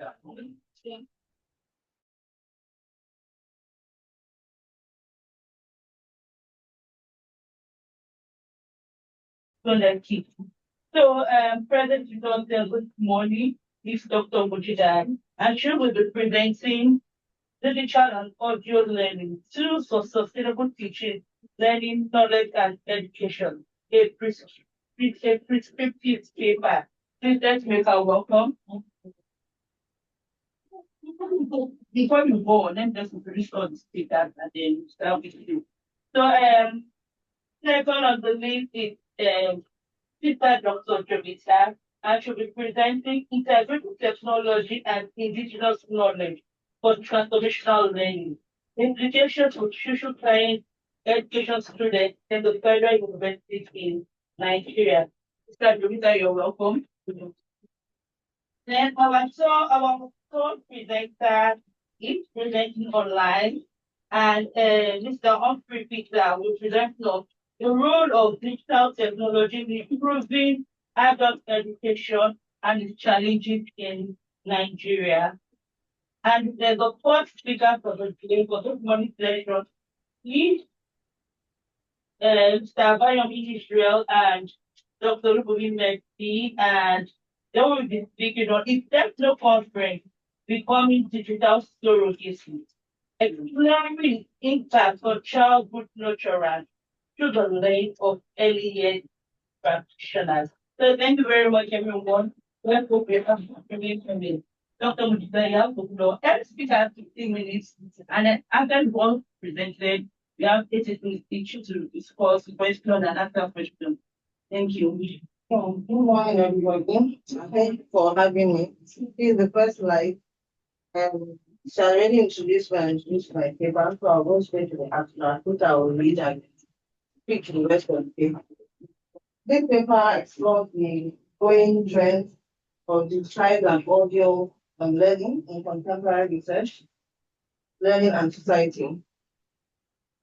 So, President Dr. Good morning. This is Dr. Mujidan, and she will be presenting digital and audio learning tools for sustainable teaching, learning, knowledge, and education. A prescriptive paper. Please let's make her welcome. Before you go on, let me just introduce all the speakers and then start with you. So, second on the list is Sister Dr. Jovita, and she'll be presenting integrated technology and indigenous knowledge for transformational learning. Implications for social science education students in the federal universities in Nigeria. Sister Jovita, you're welcome. Then our third presenter is presenting online, and Mr. Humphrey Peter will present on the role of digital technology in improving adult education and its challenges in Nigeria. And there's a fourth speaker for the day for this morning's lecture. Please, Mr. Bayomi Israel and Dr. Rubin Mekti, and they will be speaking on Techno Conference, Becoming Digital Surrogacy, exploring impact on childhood nurturance through the lens of early years practitioners. So thank you very much, everyone. Let's go for me. Dr. Mujibaya, every speaker has 15 minutes, and then after one presented, we have 80 minutes each to discuss question and answer questions. Thank you. Good morning, everybody. Thank you for having me. This is the first slide. She already introduced my paper, so I'll go straight to the abstract, which I will read and speak to the rest of the paper. This paper explores the growing trends of digitized and audio and learning in contemporary research, learning, and society.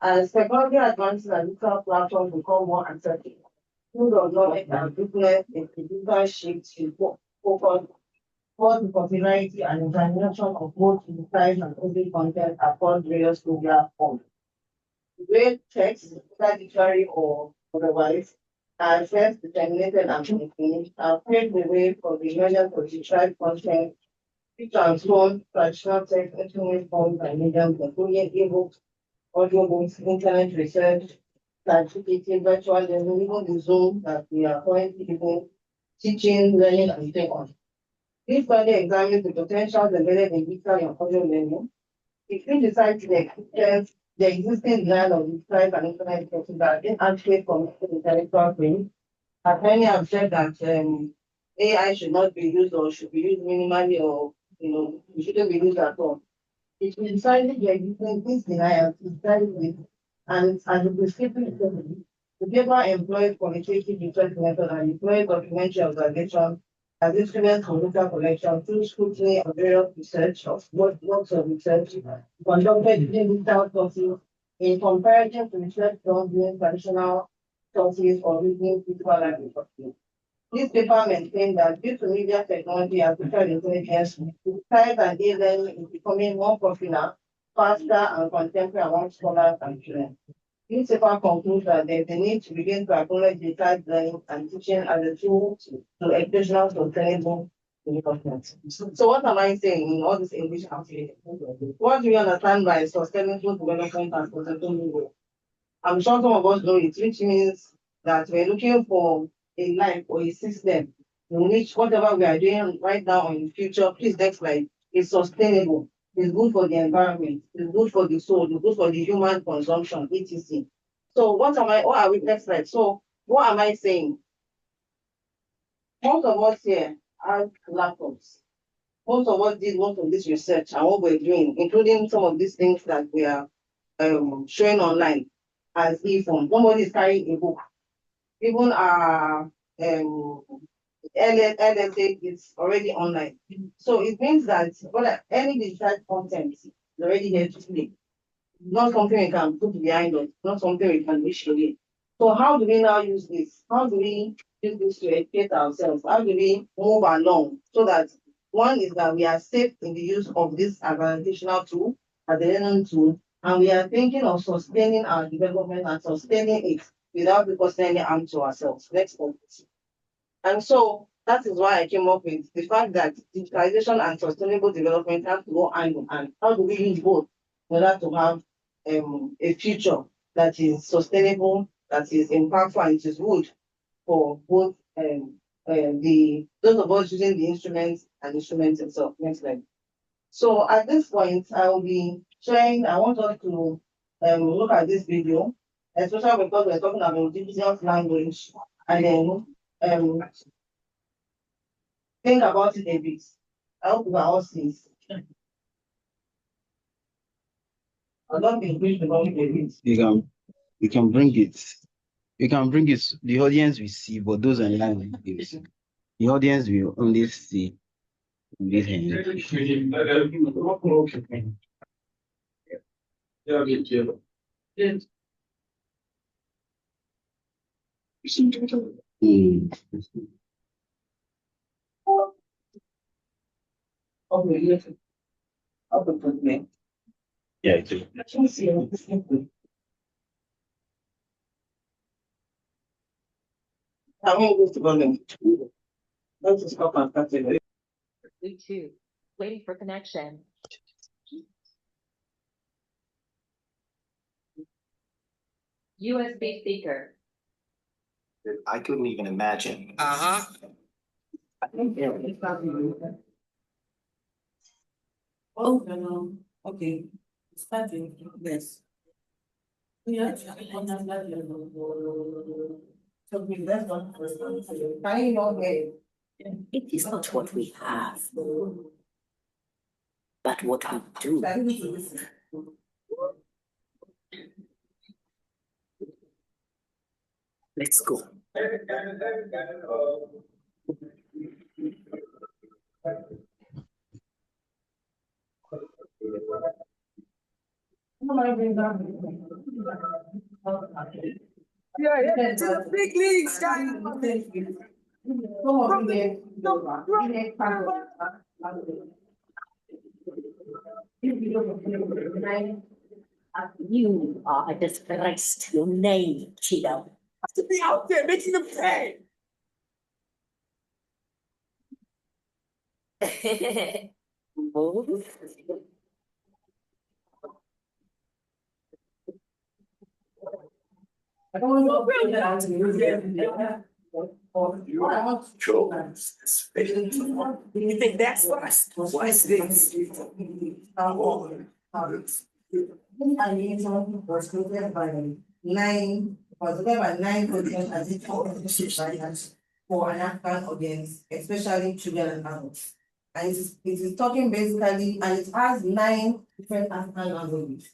As technology advances and digital platforms become more accessible, food of knowledge and business a digital shift to focus on the popularity and examination of both digitized and audio content across various media forms. The way text, whether dictionary or otherwise, are first determinated and finished, and paved the way for the emergence of digitized content, which transforms traditional text into new forms and mediums, including ebooks, audiobooks, internet research, certificate, virtual learning, even the Zoom that we are currently using, teaching, learning, and so on. This study examines the potential embedded in digital and audio learning. It criticizes the existing design of digitized and internet courses that didn't actually commit intellectual things. As many have said that AI should not be used or should be used minimally or it shouldn't be used at all. It criticizes the existing denial, and as a prescriptive study, the paper employs qualitative research method and employs documentary observation as instruments for data collection through scrutiny of various research of works of research conducted in digital sources in comparison to research done during traditional sources or reading physical library sources. This paper maintains that due to media technology and artificial intelligence, science and e-learning is becoming more popular, faster, and contemporary among scholars and students. This paper concludes that there is a need to begin to acknowledge digitized learning and teaching as a tool to educational sustainable development. So what am I saying in all this English translation? What do we understand by sustainable development and sustainable growth? I'm sure some of us know it, which means that we're looking for a life or a system in which whatever we are doing right now or in the future, please next slide, is sustainable. It's good for the environment, it's good for the soul, it's good for the human consumption, etc. So what are we next slide? So what am I saying? Most of us here have laptops. Most of us did most of this research and what we're doing, including some of these things that we are showing online as e-form. Somebody is carrying a book. Even our LSA is already online. So it means that any digital content is already here to play. Not something we can put behind us, not something we can wish away. So how do we now use this? How do we use this to educate ourselves? How do we move along so that One is that we are safe in the use of this organizational tool as a learning tool, and we are thinking of sustaining our development and sustaining it without causing any harm to ourselves. Next point. And so that is why I came up with the fact that digitalization and sustainable development have to go hand in hand. How do we use both in order to have a future that is sustainable, that is impactful, and it is good for both the those of us using the instruments and instruments itself. Next slide. So at this point, I will be sharing. I want us to look at this video, especially because we're talking about indigenous language, and then think about it a bit. I hope we are all seeing. I'll not be brief about it a bit. You can bring it. You can bring it. The audience will see, but those online will see. The audience will only see this hand. Okay, yes. Okay, Yeah, it is. I mean, go to volume. Let's stop and start it. Bluetooth. Waiting for connection. USB speaker. I couldn't even imagine. I think it's not really. Oh, no, okay. Starting, yes. Yeah. So we that's one first one. Can you not hear? It is not what we have, but what we do. Let's go. Yeah, to the big leagues, guys. You are a disgrace to your name, Cheeto. To be out there making them pay. Move. I don't know if that's You think that's fast? What's this? Was given by 9% as it for an African audience, especially children and adults. And it is talking basically, and it has 9 different African languages.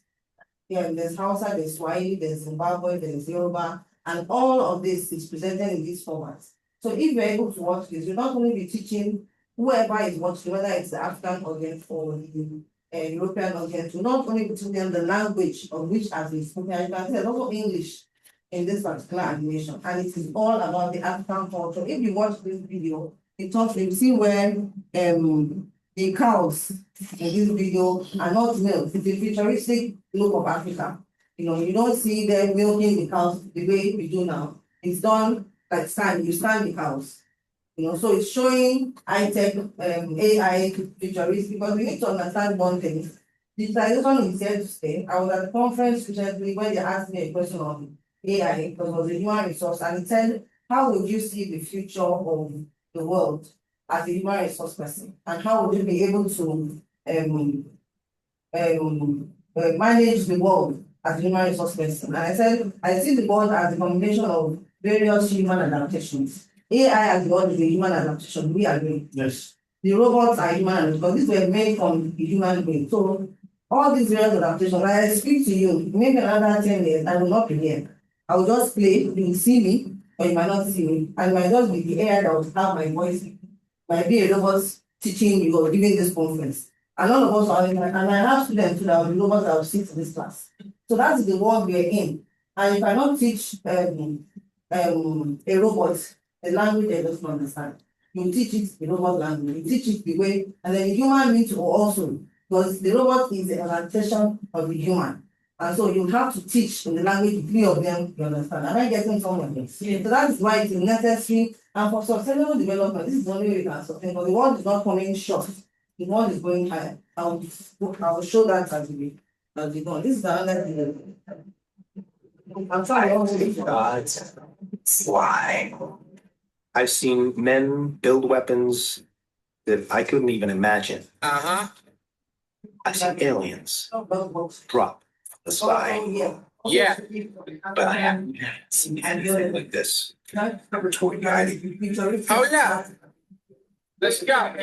Yeah, there's Hausa, there's Swahili, there's Zimbabwe, there's Yoruba, and all of this is presented in these formats. So if you're able to watch this, you'll not only be teaching whoever is watching, whether it's the African audience or the European audience, you'll not only be teaching them the language of which has been spoken, you can see there's also English in this particular animation, and it is all about the African culture. If you watch this video, it talks, you see where the cows in this video are not milk. It's a futuristic look of Africa. You know, you don't see them milking the cows the way we do now. It's done like stand, you stand the cows. You know, so it's showing high-tech AI futuristic, because we need to understand one thing. Digitalization is here to stay. I was at a conference recently where they asked me a question on AI, because it was a human resource, and it said, how would you see the future of the world as a human resource person? And how would you be able to manage the world as a human resource person? And I said, I see the world as a combination of various human adaptations. AI as the world is a human adaptation, we agree. Yes. The robots are human, because these were made from the human brain. So all these various adaptations, when I speak to you, maybe another 10 years, I will not be here. I will just play, you will see me, or you might not see me. And it might just be the AI that will have my voice. Might be a robot teaching you or giving this conference. And all of us are, and I have students that will be robots that will sit in this class. So that's the world we're in. And you cannot teach a robot a language they don't understand. you teach it the robot language, you teach it the way, and then the human needs to also, because the robot is an adaptation of the human. And so you have to teach in the language the three of them you understand. Am I getting somewhere? Yes. So that is why it is necessary. And for sustainable development, this is the only way we can sustain, but the world is not coming short. The world is going higher. I will show that as we go. This is another thing. I'm sorry. God's fly. I've seen men build weapons that I couldn't even imagine. Uh-huh. I've seen aliens Oh, drop from the sky, yeah. Yeah. but I haven't seen anything like this. Number 29. Oh, yeah. Let's go.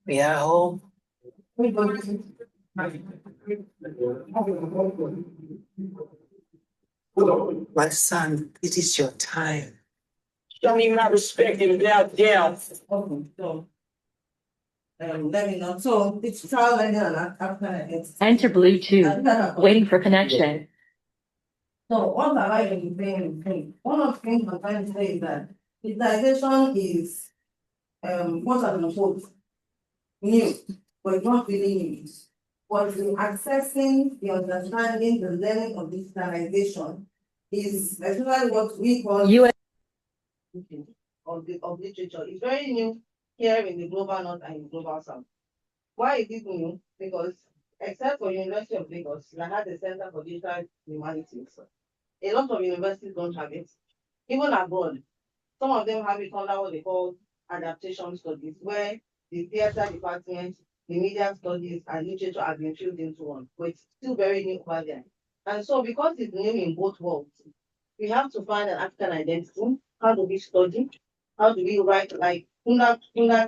Yeah, home. My son, it is your time. Don't even have respect in without jail. Okay, so, let me know. So it's child learning and African identity. Enter Bluetooth. Waiting for connection. So what have I been saying? One of the things I'm trying to say is that digitization is what I've been told new, but it's not really new. But the accessing, the understanding, the learning of digitalization is especially what we call US of literature. It's very new here in the global north and in the global south. Why is it new? Because except for University of Lagos, that had the Center for Digital Humanities, a lot of universities don't have it. Even abroad, some of them have it under what they call adaptation studies, where the theater department, the media studies, and literature have been filled into one. But it's still very new over there. And so because it's new in both worlds, we have to find an African identity. How do we study? How do we write like Kunda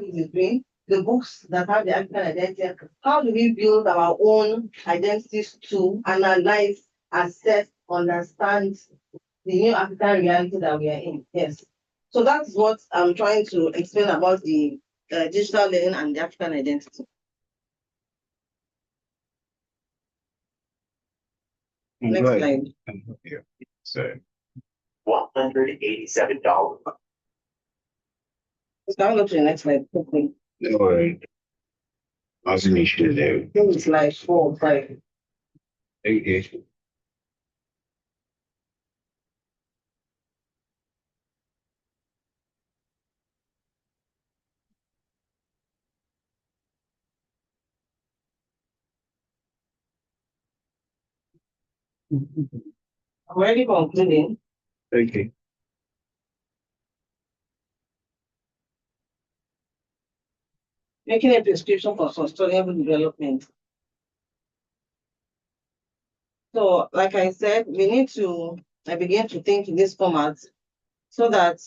is doing? The books that have the African identity, how do we build our own identities to analyze, assess, understand the new African reality that we are in? Yes. So that's what I'm trying to explain about the digital learning and the African identity. Next Right. slide. Yeah. So $187. Can we go to the next slide quickly? no worry. I was an issue there. I think it's like 4 or 5. Okay. I'm already concluding. Okay. Making a prescription for sustainable development. So, like I said, we need to begin to think in this format so that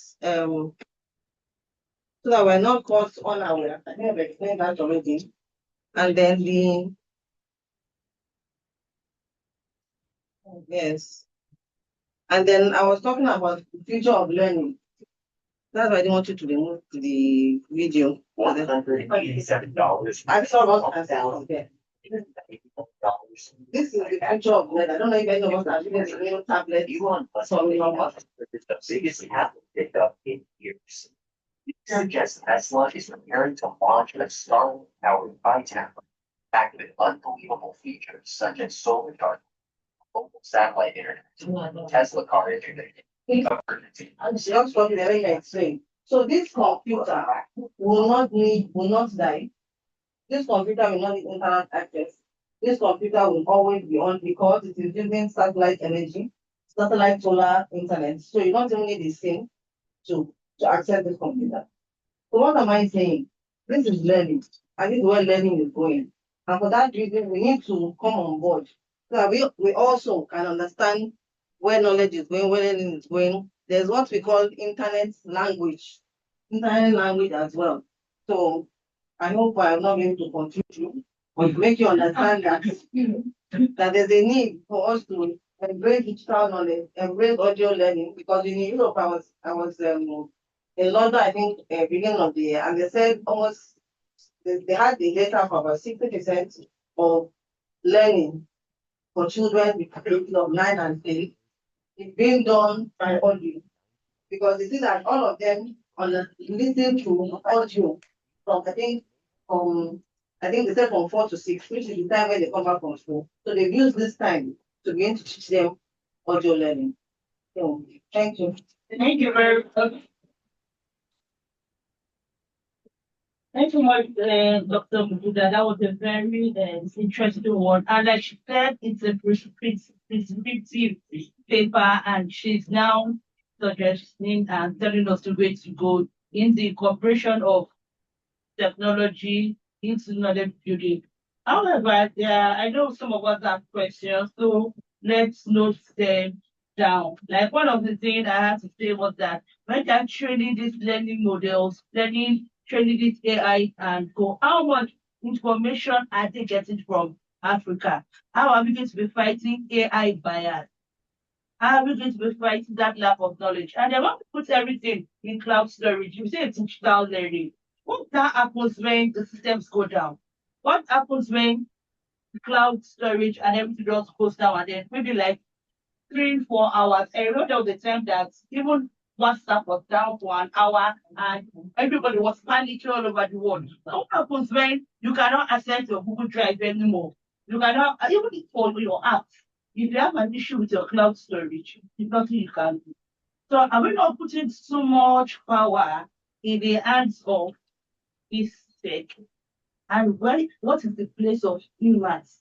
we're not caught unaware. I think I've explained that already. And then yes. And then I was talking about the future of learning. That's why I didn't want you to remove the video. $187. I saw what I said there. This is the future of learning. I don't know if any of us are using the new tablet. You want the biggest Apple pickup in years. Suggests Tesla is preparing to launch a Starlink-powered bi-tablet packed with unbelievable features such as solar charging, mobile satellite internet, Tesla car internet. Just what the other guy saying. So this computer will not die. This computer will not need internet access. This computer will always be on because it is using satellite energy, satellite solar internet. So you don't even need the SIM to access this computer. So what am I saying? This is learning. And this is where learning is going. And for that reason, we need to come on board so that we also can understand where knowledge is going, where learning is going. There's what we call internet language as well. So I hope I am not going to confuse you, but make you understand that, that there's a need for us to embrace digital knowledge, embrace audio learning, because in Europe I was in London, I think, beginning of the year, and they said almost they had the data for about 60% of learning for children between the age of 9 and 10 is being done by audio. Because you see that all of them listen to audio from they said from 4 to 6, which is the time when they come back from school. So they've used this time to begin to teach them audio learning. So thank you. Thank you very much. Thank you much, Dr. Mubuda. That was a very interesting one. And like she said, it's a prescriptive paper, and she's now suggesting and telling us the way to go in the incorporation of technology into knowledge building. However, I know some of us have questions, so let's note them down. Like one of the things I had to say was that when they're training these learning models, training this AI and go, how much information are they getting from Africa? How are we going to be fighting AI bias? How are we going to be fighting that lack of knowledge? And they want to put everything in cloud storage. You say it's digital learning. What that happens when the systems go down? What happens when the cloud storage and everything just goes down and then maybe like 3, 4 hours? I know there was a time that even WhatsApp was down for an hour and everybody was panicking all over the world. So what happens when you cannot access your Google Drive anymore? You cannot, even for your apps, if you have an issue with your cloud storage, there's nothing you can do. So are we not putting so much power in the hands of this tech? And what is the place of humans?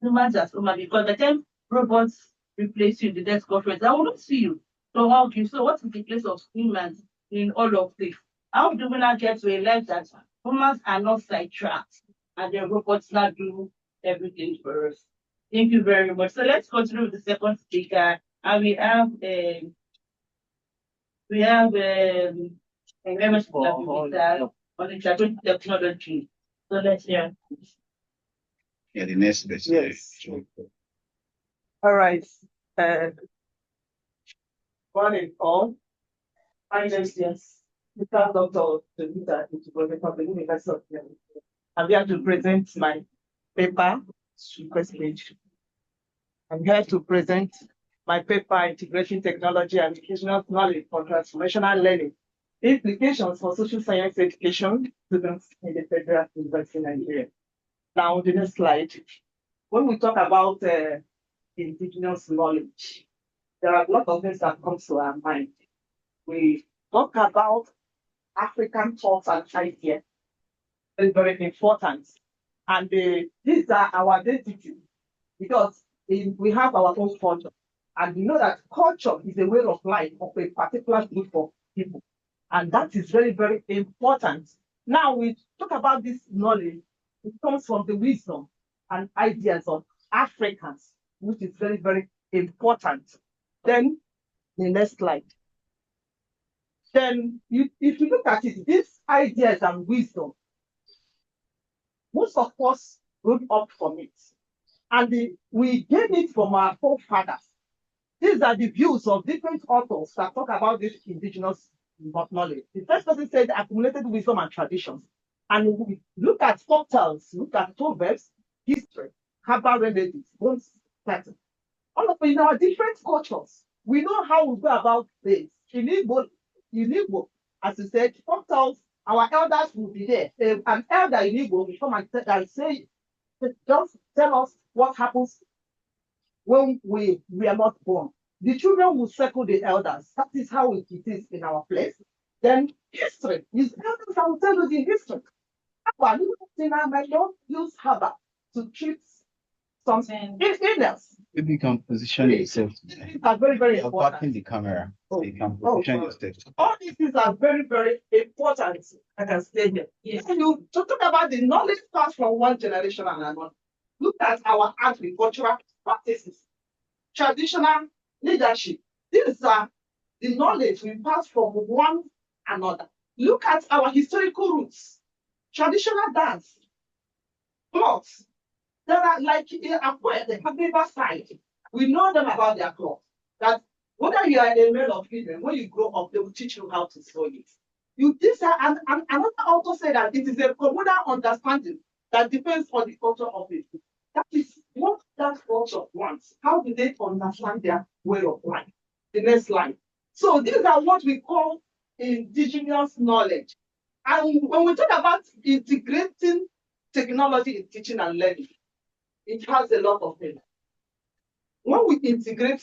Humans as human, because the time robots replace you in the next conference, I will not see you. So okay, so what is the place of humans in all of this? How do we not get to a life that humans are not sidetracked and the robots not do everything for us? Thank you very much. So let's continue with the second speaker. And we have MS on introducing technology. So let's hear. Yeah, the next best. Yes. All right. Morning, all. My name is Mr. Dr. Denita Itubobe from the University of California. I'm here to present my paper, first page. I'm here to present my paper, Integrating Technology and Educational Knowledge for Transformational Learning, Implications for Social Science Education Students in the Federal University of Nigeria. Now, on the next slide, when we talk about indigenous knowledge, there are a lot of things that come to our mind. We talk about African thoughts and ideas. It's very important. And these are our identity because we have our own culture. And we know that culture is a way of life of a particular group of people. And that is very, very important. Now we talk about this knowledge. It comes from the wisdom and ideas of Africans, which is very, very important. Then the next slide. Then if you look at it, these ideas and wisdom, most of us grew up from it. And we gain it from our forefathers. These are the views of different authors that talk about this indigenous knowledge. The first person said accumulated wisdom and traditions. And we look at folktales, look at proverbs, history, herbal remedies, bones, pattern. All of in our different cultures, we know how we go about this. In Igbo, as you said, folktales, our elders will be there. An elder in Igbo will come and say, just tell us what happens when we are not born. The children will circle the elders. That is how it is in our place. Then history is elders. I will tell you the history. I might not use herbal to treat something illness. Maybe you can position yourself. These are very, very You're important. backing the camera. So you can position yourself. All these things are very, very important. I can stay here. Yes. And you to talk about the knowledge passed from one generation and another. Look at our agricultural practices, traditional leadership. These are the knowledge we pass from one another. Look at our historical roots, traditional dance, clothes. There are like the Akwa side. We know them about their clothes. That whether you are a male or female, when you grow up, they will teach you how to sew it. Another author said that it is a communal understanding that depends on the culture of it. That is what that culture wants. How do they understand their way of life? The next slide. So these are what we call indigenous knowledge. And when we talk about integrating technology in teaching and learning, it has a lot of things. When we integrate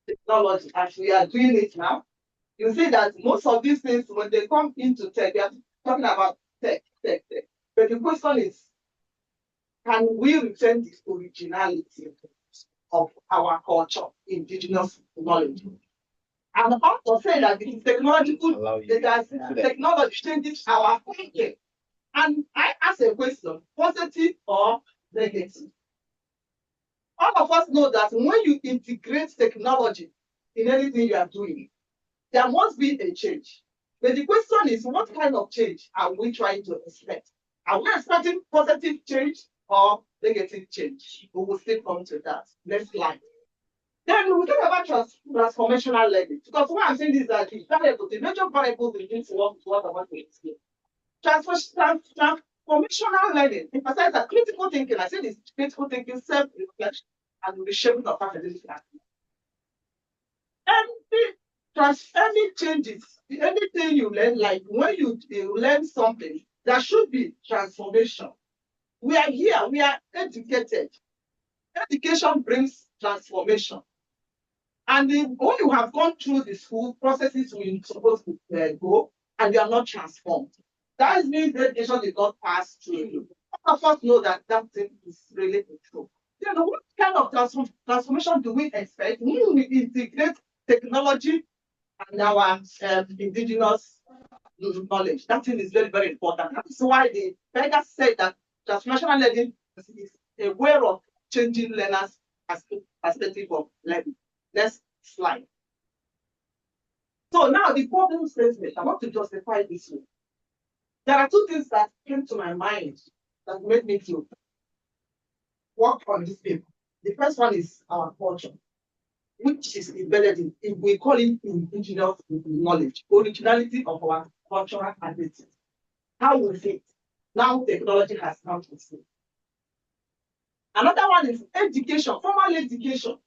technology, as we are doing it now, you see that most of these things, when they come into tech, we are talking about tech. But the question is, can we return the originality of our culture, indigenous knowledge? And also say that it is technological, that technology changes our thinking. And I ask a question, positive or negative? All of us know that when you integrate technology in anything you are doing, there must be a change. But the question is, what kind of change are we trying to expect? Are we expecting positive change or negative change? We will still come to that. Next slide. Then we talk about transformational learning. Because what I'm saying is that the major variables in this work is what I want to explain. Transformational learning emphasizes that critical thinking. I said it's critical thinking, self-reflection, and reshaping of academic activity. Any changes, anything you learn, like when you learn something, there should be transformation. We are here, we are educated. Education brings transformation. And when you have gone through the school processes we're supposed to go, and you are not transformed, that means education did not pass through you. All of us know that that thing is really true. Then what kind of transformation do we expect when we integrate technology and our indigenous knowledge? That thing is very, very important. That is why the Berger said that transformational learning is a way of changing learners' perspective of learning. Next slide. So now the problem statement, I want to justify this one. There are two things that came to my mind that made me to work on this paper. The first one is our culture, which is embedded in we call it indigenous knowledge, originality of our cultural identity. How we fit. Now technology has come to see. Another one is education, formal education.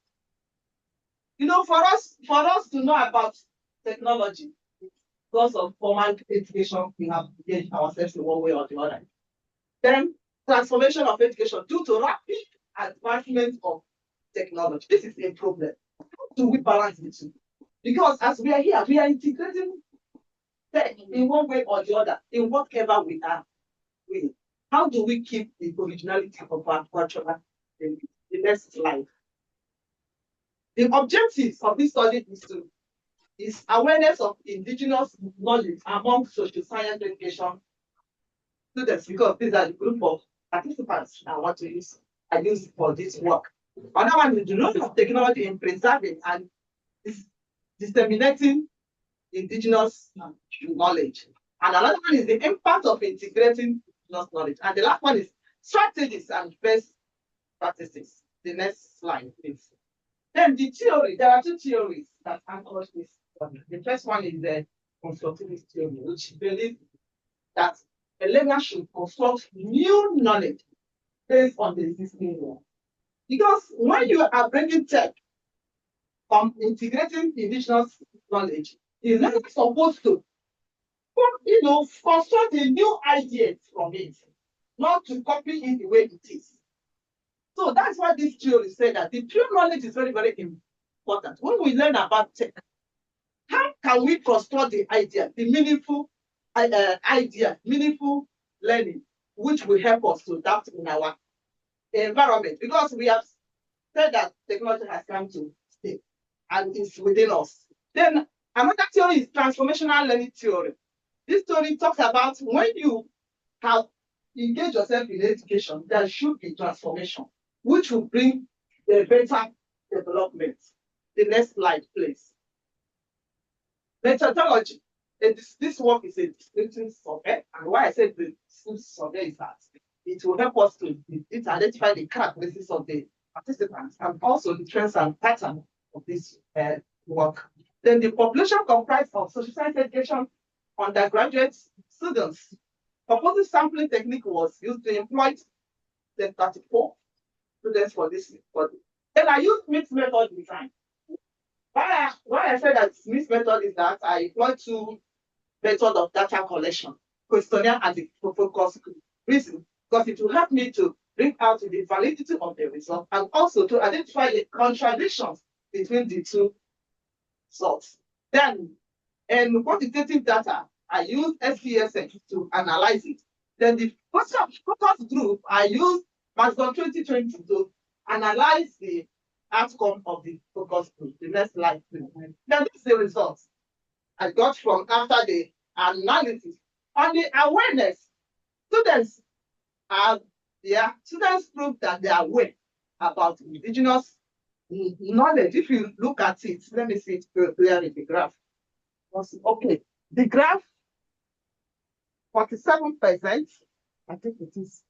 You know, for us to know about technology, because of formal education, we have engaged ourselves in one way or the other. Then transformation of education due to rapid advancement of technology. This is a problem. How do we balance the two? Because as we are here, we are integrating tech in one way or the other, in whatever we are doing. How do we keep the originality of our cultural in the next slide? The objectives of this study is awareness of indigenous knowledge among social science education students, because these are the group of participants I want to use for this work. Another one is the role of technology in preserving and disseminating indigenous knowledge. And another one is the impact of integrating indigenous knowledge. And the last one is strategies and best practices. The next slide, please. Then the theory, there are two theories that anchor this study. The first one is the constructivist theory, which believes that a learner should construct new knowledge based on the existing one. Because when you are bringing tech from integrating indigenous knowledge, the learner is supposed to, construct a new idea from it, not to copy it the way it is. So that's why this theory said that the pure knowledge is very, very important. When we learn about tech, how can we construct the idea, the meaningful idea, meaningful learning, which will help us to adapt in our environment? Because we have said that technology has come to stay and it's within us. Then another theory is transformational learning theory. This theory talks about when you have engaged yourself in education, there should be transformation, which will bring a better development. The next slide, please. Methodology. This work is a descriptive survey, and why I said the descriptive survey is that it will help us to identify the characteristics of the participants and also the trends and patterns of this work. Then the population comprised of social science education undergraduate students. Proposed sampling technique was used to employ the 34 students for this study. Then I used mixed method design. Why I said that this method is that I want to method of data collection, questionnaire and the focus group. Reason, because it will help me to bring out the validity of the result and also to identify the contradictions between the two results. Then, in quantitative data, I use SPSS to analyze it. Then the focus group, I use Maxon 2020 to analyze the outcome of the focus group. The next slide, please. Then this is the results I got from after the analysis. On the awareness, students prove that they are aware about indigenous knowledge. If you look at it, let me see it clearly in the graph. Okay, the graph, 47%, I think it is.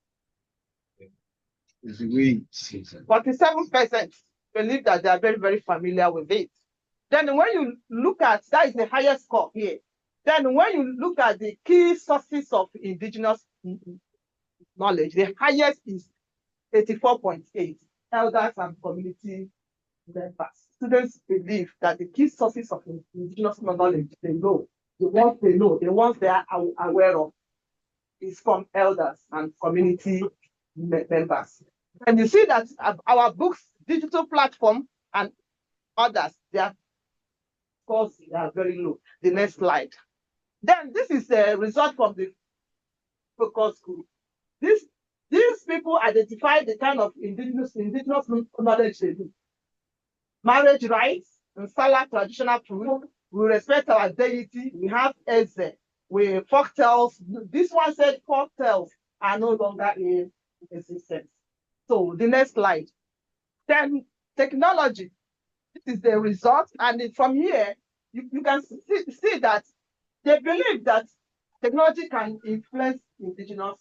It's the way it's 47% believe that they are very, very familiar with it. Then when you look at, that is the highest score here. Then when you look at the key sources of indigenous knowledge, the highest is 84.8, elders and community members. Students believe that the key sources of indigenous knowledge they know, the ones they are aware of, is from elders and community members. And you see that our books, digital platform, and others, their scores are very low. The next slide. Then this is the result from the focus group. These people identify the kind of indigenous knowledge they do. Marriage rights, and Salah traditional food. We respect our deity. We have Eze. We folktales. This one said folktales are no longer in existence. So the next slide. Then technology. This is the result. And from here, you can see that they believe that technology can influence indigenous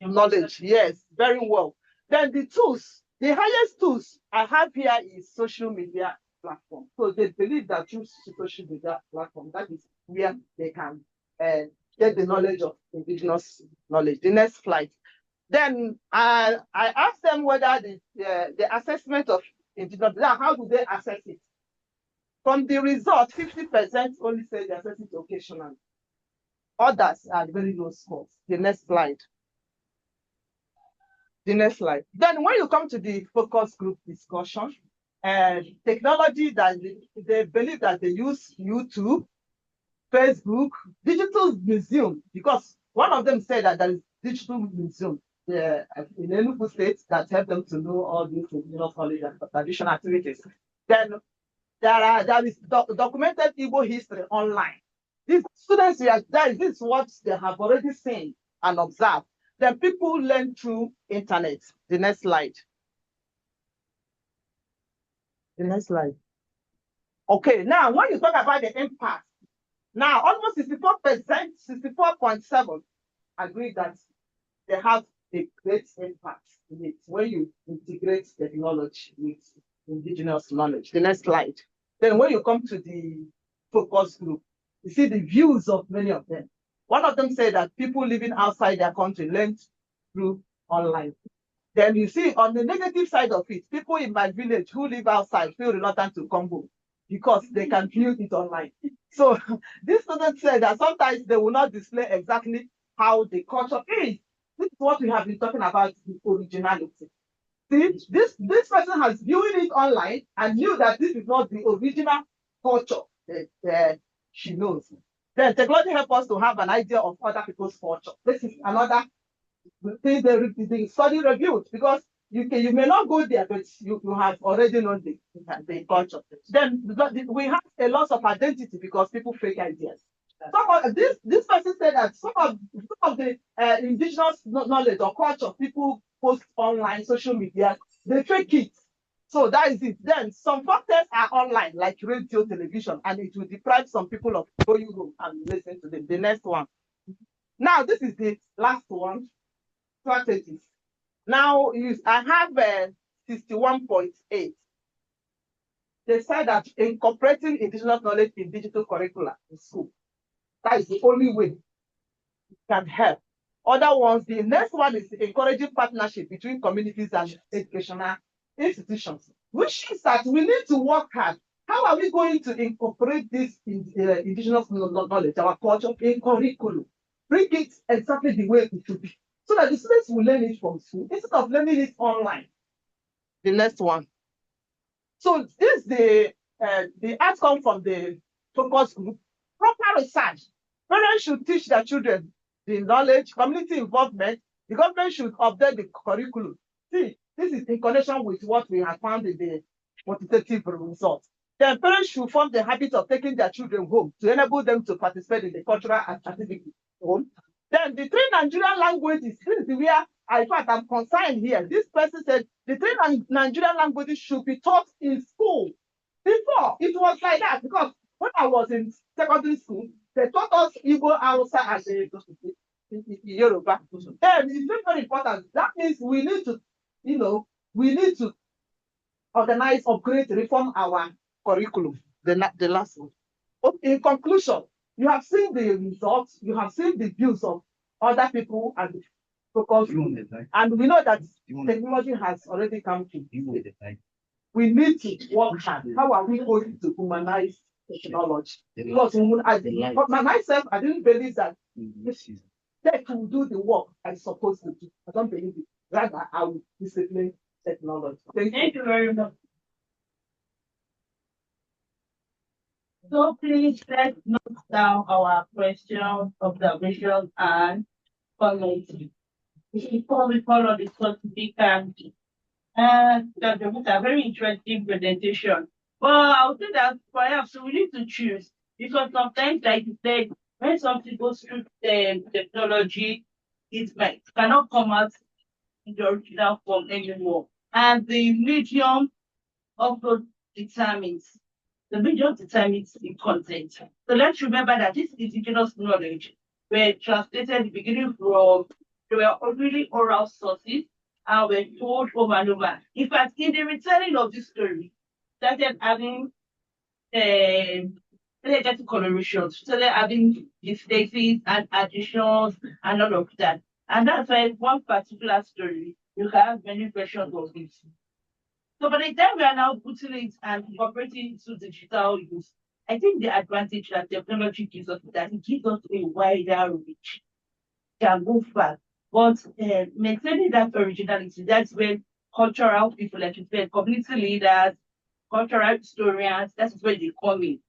knowledge. Yes, very well. Then the tools, the highest tools I have here is social media platform. So they believe that through social media platform, that is where they can get the knowledge of indigenous knowledge. The next slide. Then I asked them whether the assessment of indigenous, how do they assess it? From the result, 50% only say they assess it occasionally. Others are very low scores. The next slide. The next slide. Then when you come to the focus group discussion, technology that they believe that they use YouTube, Facebook, digital museum, because one of them said that there is digital museum in Enugu State that help them to know all these indigenous knowledge and traditional activities. Then there is documented Igbo history online. These students, this is what they have already seen and observed. Then people learn through internet. The next slide. The next slide. Okay, now when you talk about the impact, now almost 64%, 64.7 agree that they have a great impact in it when you integrate technology with indigenous knowledge. The next slide. Then when you come to the focus group, you see the views of many of them. One of them said that people living outside their country learn through online. Then you see on the negative side of it, people in my village who live outside feel reluctant to come home because they can view it online. So this student said that sometimes they will not display exactly how the culture is. This is what we have been talking about, the originality. See, this person has viewed it online and knew that this is not the original culture that she knows. Then technology helps us to have an idea of other people's culture. This is another thing the study reviewed, because you may not go there, but you have already known the culture. Then we have a loss of identity because people fake ideas. This person said that some of the indigenous knowledge or culture people post online, social media, they fake it. So that is it. Then some factors are online, like radio, television, and it will deprive some people of going home and listening to them. The next one. Now, this is the last one, strategies. Now, I have 61.8. They said that incorporating indigenous knowledge in digital curricula in school, that is the only way it can help. Other ones, the next one is encouraging partnership between communities and educational institutions, which is that we need to work hard How are we going to incorporate this indigenous knowledge, our culture, in curriculum? Bring it exactly the way it should be, so that the students will learn it from school instead of learning it online. The next one. So this is the outcome from the focus group. Proper research. Parents should teach their children the knowledge, community involvement. The government should update the curriculum. See, this is in connection with what we have found in the quantitative results. Then parents should form the habit of taking their children home to enable them to participate in the cultural activity home. Then the three Nigerian languages, this is where in fact I'm concerned here. This person said the three Nigerian languages should be taught in school. Before it was like that, because when I was in secondary school, they taught us Igbo, Hausa, and Yoruba. Then it's very, very important. That means we need to, we need to organize, upgrade, reform our curriculum. The last one. But in conclusion, you have seen the results, you have seen the views of other people and focus, and we know that technology has already come to. We need to work hard. How are we going to humanize technology? Because myself, I didn't believe that they can do the work I'm supposed to do. I don't believe it. Rather, I will discipline technology. Thank you very much. So please let's note down our questions, observations, and comments. Before we call on the certificant, that was a very interesting presentation. Well, I would say that perhaps we need to choose, because sometimes, like you said, when something goes through the technology, it cannot come out in the original form anymore. And the medium also determines the content. So let's remember that this indigenous knowledge were translated in the beginning from, they were really oral sources and were told over and over. In fact, in the retelling of this story, started having energetic colorations, started having distaces and additions and all of that. And that's why one particular story, you have many versions of it. So by the time we are now putting it and incorporating into digital use, I think the advantage that technology gives us is that it gives us a wider reach, can go far. But maintaining that originality, that's where cultural people, like you said, community leaders, cultural historians, that's where they come in.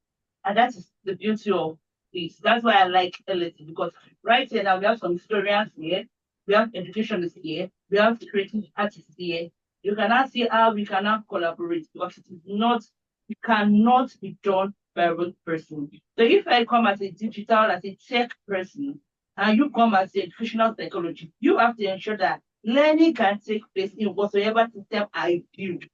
And that is the beauty of this. That's why I like LSE, because right here now we have some historians here, we have educationists here, we have creative artists here. You cannot see how we cannot collaborate, because it cannot be done by one person. So if I come as a digital, as a tech person, and you come as a educational psychologist, you have to ensure that learning can take place in whatsoever system I build.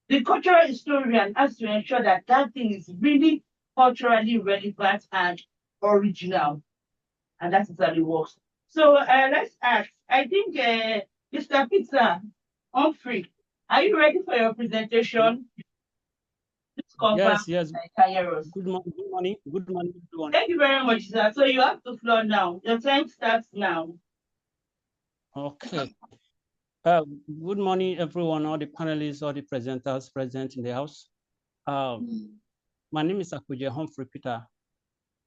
The cultural historian has to ensure that that thing is really culturally relevant and original. And that's exactly works. So let's ask. I think Mr. Peter Humphrey, are you ready for your presentation? Yes, yes. Good morning, everyone. Thank you very much, sir. So you have the floor now. Your time starts now. Okay. Good morning, everyone, all the panelists, all the presenters present in the house. My name is Akuje Humphrey Peter.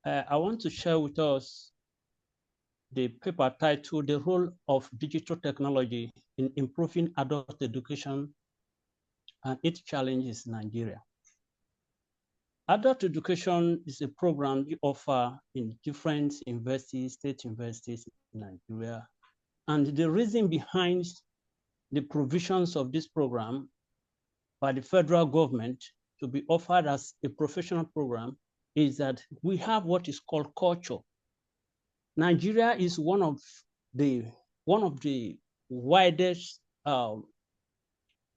I want to share with us the paper titled The Role of Digital Technology in Improving Adult Education and Its Challenges in Nigeria. Adult education is a program you offer in different universities, state universities in Nigeria. And the reason behind the provisions of this program by the federal government to be offered as a professional program is that we have what is called culture. Nigeria is one of the widest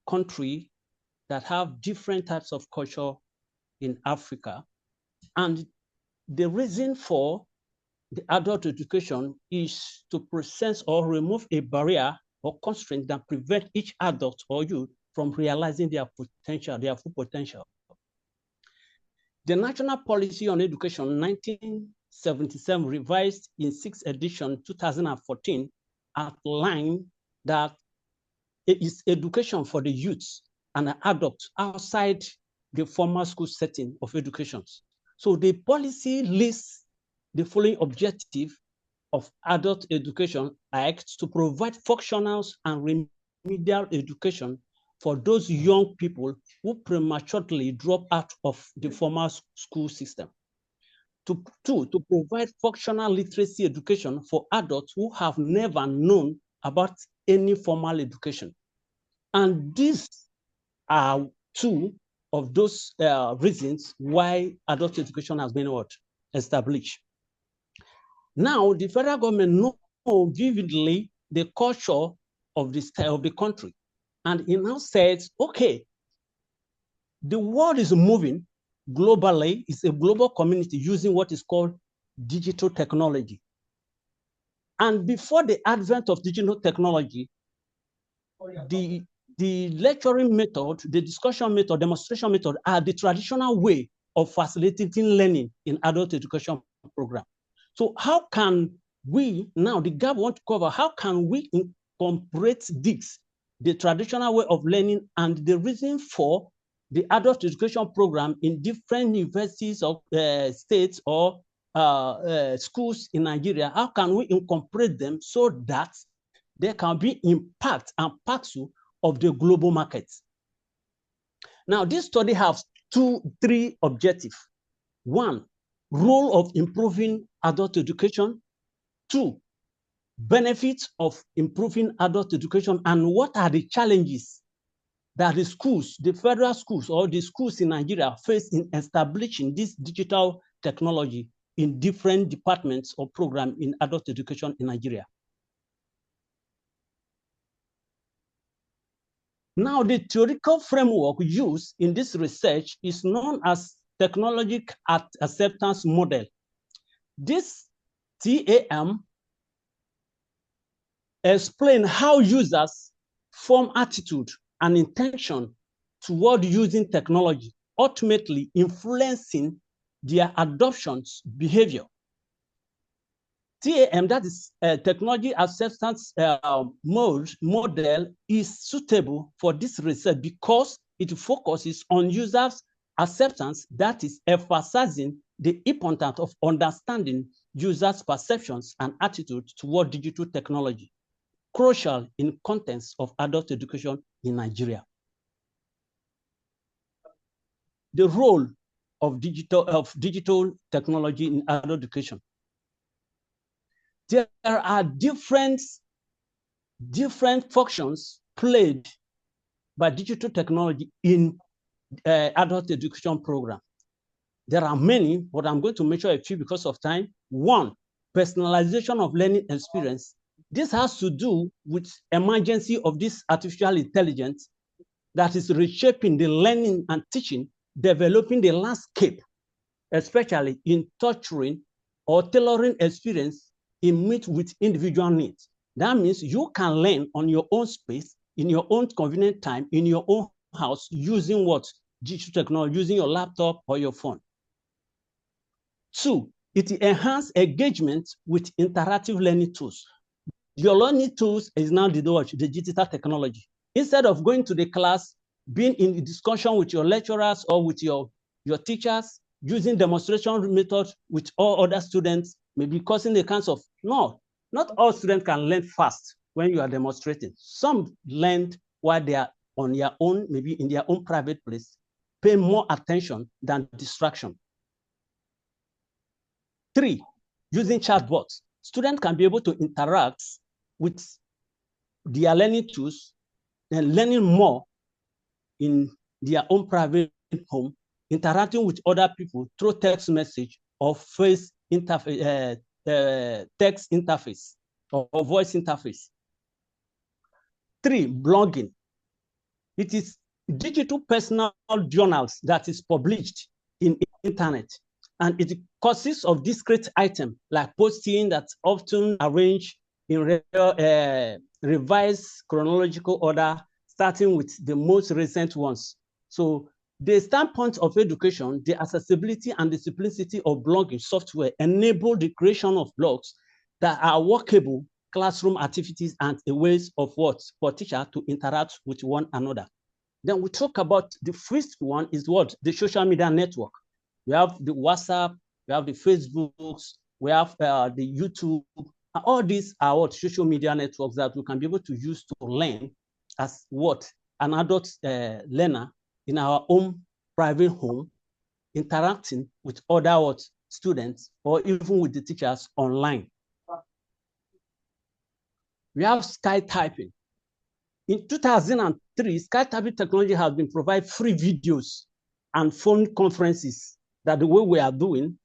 country that have different types of culture in Africa. And the reason for the adult education is to process or remove a barrier or constraint that prevent each adult or youth from realizing their potential, their full potential. The National Policy on Education 1977, revised in 6th edition 2014, outlined that it is education for the youth and the adults outside the formal school setting of education. So the policy lists the following objective of adult education Act to provide functional and remedial education for those young people who prematurely drop out of the formal school system. To provide functional literacy education for adults who have never known about any formal education. And these are two of those reasons why adult education has been established. Now, the federal government knows vividly the culture of the country. And it now says, okay, the world is moving globally. It's a global community using what is called digital technology. And before the advent of digital technology, the lecturing method, the discussion method, demonstration method are the traditional way of facilitating learning in adult education program. So how can we, now the gap we want to cover, how can we incorporate this, the traditional way of learning and the reason for the adult education program in different universities of states or schools in Nigeria? How can we incorporate them so that there can be impact and parcel of the global market? Now, this study has three objectives. One, role of improving adult education. Two, benefits of improving adult education, and what are the challenges that the schools, the federal schools or the schools in Nigeria face in establishing this digital technology in different departments or programs in adult education in Nigeria. Now, the theoretical framework used in this research is known as Technology Acceptance Model. This TAM explains how users form attitude and intention toward using technology, ultimately influencing their adoption's behavior. TAM, that is Technology Acceptance Model, is suitable for this research because it focuses on users' acceptance, that is emphasizing the importance of understanding users' perceptions and attitudes toward digital technology, crucial in context of adult education in Nigeria. The role of digital technology in adult education. There are different functions played by digital technology in adult education program. There are many, but I'm going to mention a few because of time. One, personalization of learning experience. This has to do with emergency of this artificial intelligence that is reshaping the learning and teaching, developing the landscape, especially in tutoring or tailoring experience in meet with individual needs. That means you can learn on your own space, in your own convenient time, in your own house, using what? Digital technology, using your laptop or your phone. Two, it enhances engagement with interactive learning tools. Your learning tools is now the digital technology. Instead of going to the class, being in discussion with your lecturers or with your teachers, using demonstration methods with all other students, maybe causing the kinds of, no, not all students can learn fast when you are demonstrating. Some learn while they are on their own, maybe in their own private place, pay more attention than distraction. Three, using chatbots. Students can be able to interact with their learning tools and learning more in their own private home, interacting with other people through text message or text interface or voice interface. Three, blogging. It is digital personal journals that is published in internet, and it consists of discrete items like posting that's often arranged in revised chronological order, starting with the most recent ones. So the standpoint of education, the accessibility and the simplicity of blogging software enable the creation of blogs that are workable classroom activities and a ways of what for teachers to interact with one another. Then we talk about the first one is what? The social media network. We have the WhatsApp, we have the Facebooks, we have the YouTube. All these are what? Social media networks that we can be able to use to learn as what? An adult learner in our own private home, interacting with other what? Students or even with the teachers online. We have skytyping. In 2003, skytyping technology has been provided free videos and phone conferences that the way we are doing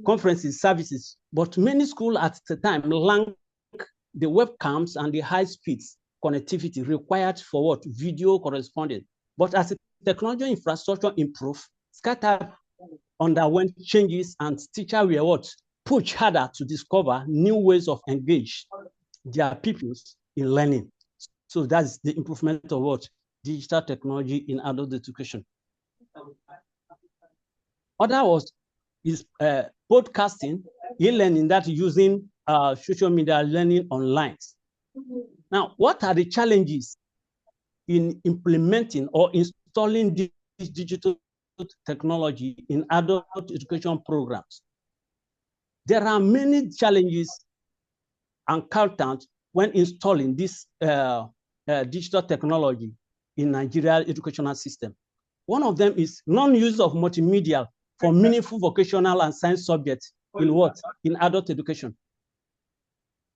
conferences services, but many schools at the time lacked the webcams and the high speeds connectivity required for what? Video corresponding. But as the technology infrastructure improved, skytype underwent changes and teachers were what? Pushed harder to discover new ways of engage their pupils in learning. So that's the improvement of what? Digital technology in adult education. Other is podcasting, e-learning that using social media learning online. Now, what are the challenges in implementing or installing this digital technology in adult education programs? There are many challenges encountered when installing this digital technology in Nigeria educational system. One of them is non-use of multimedia for meaningful vocational and science subjects in what? In adult education.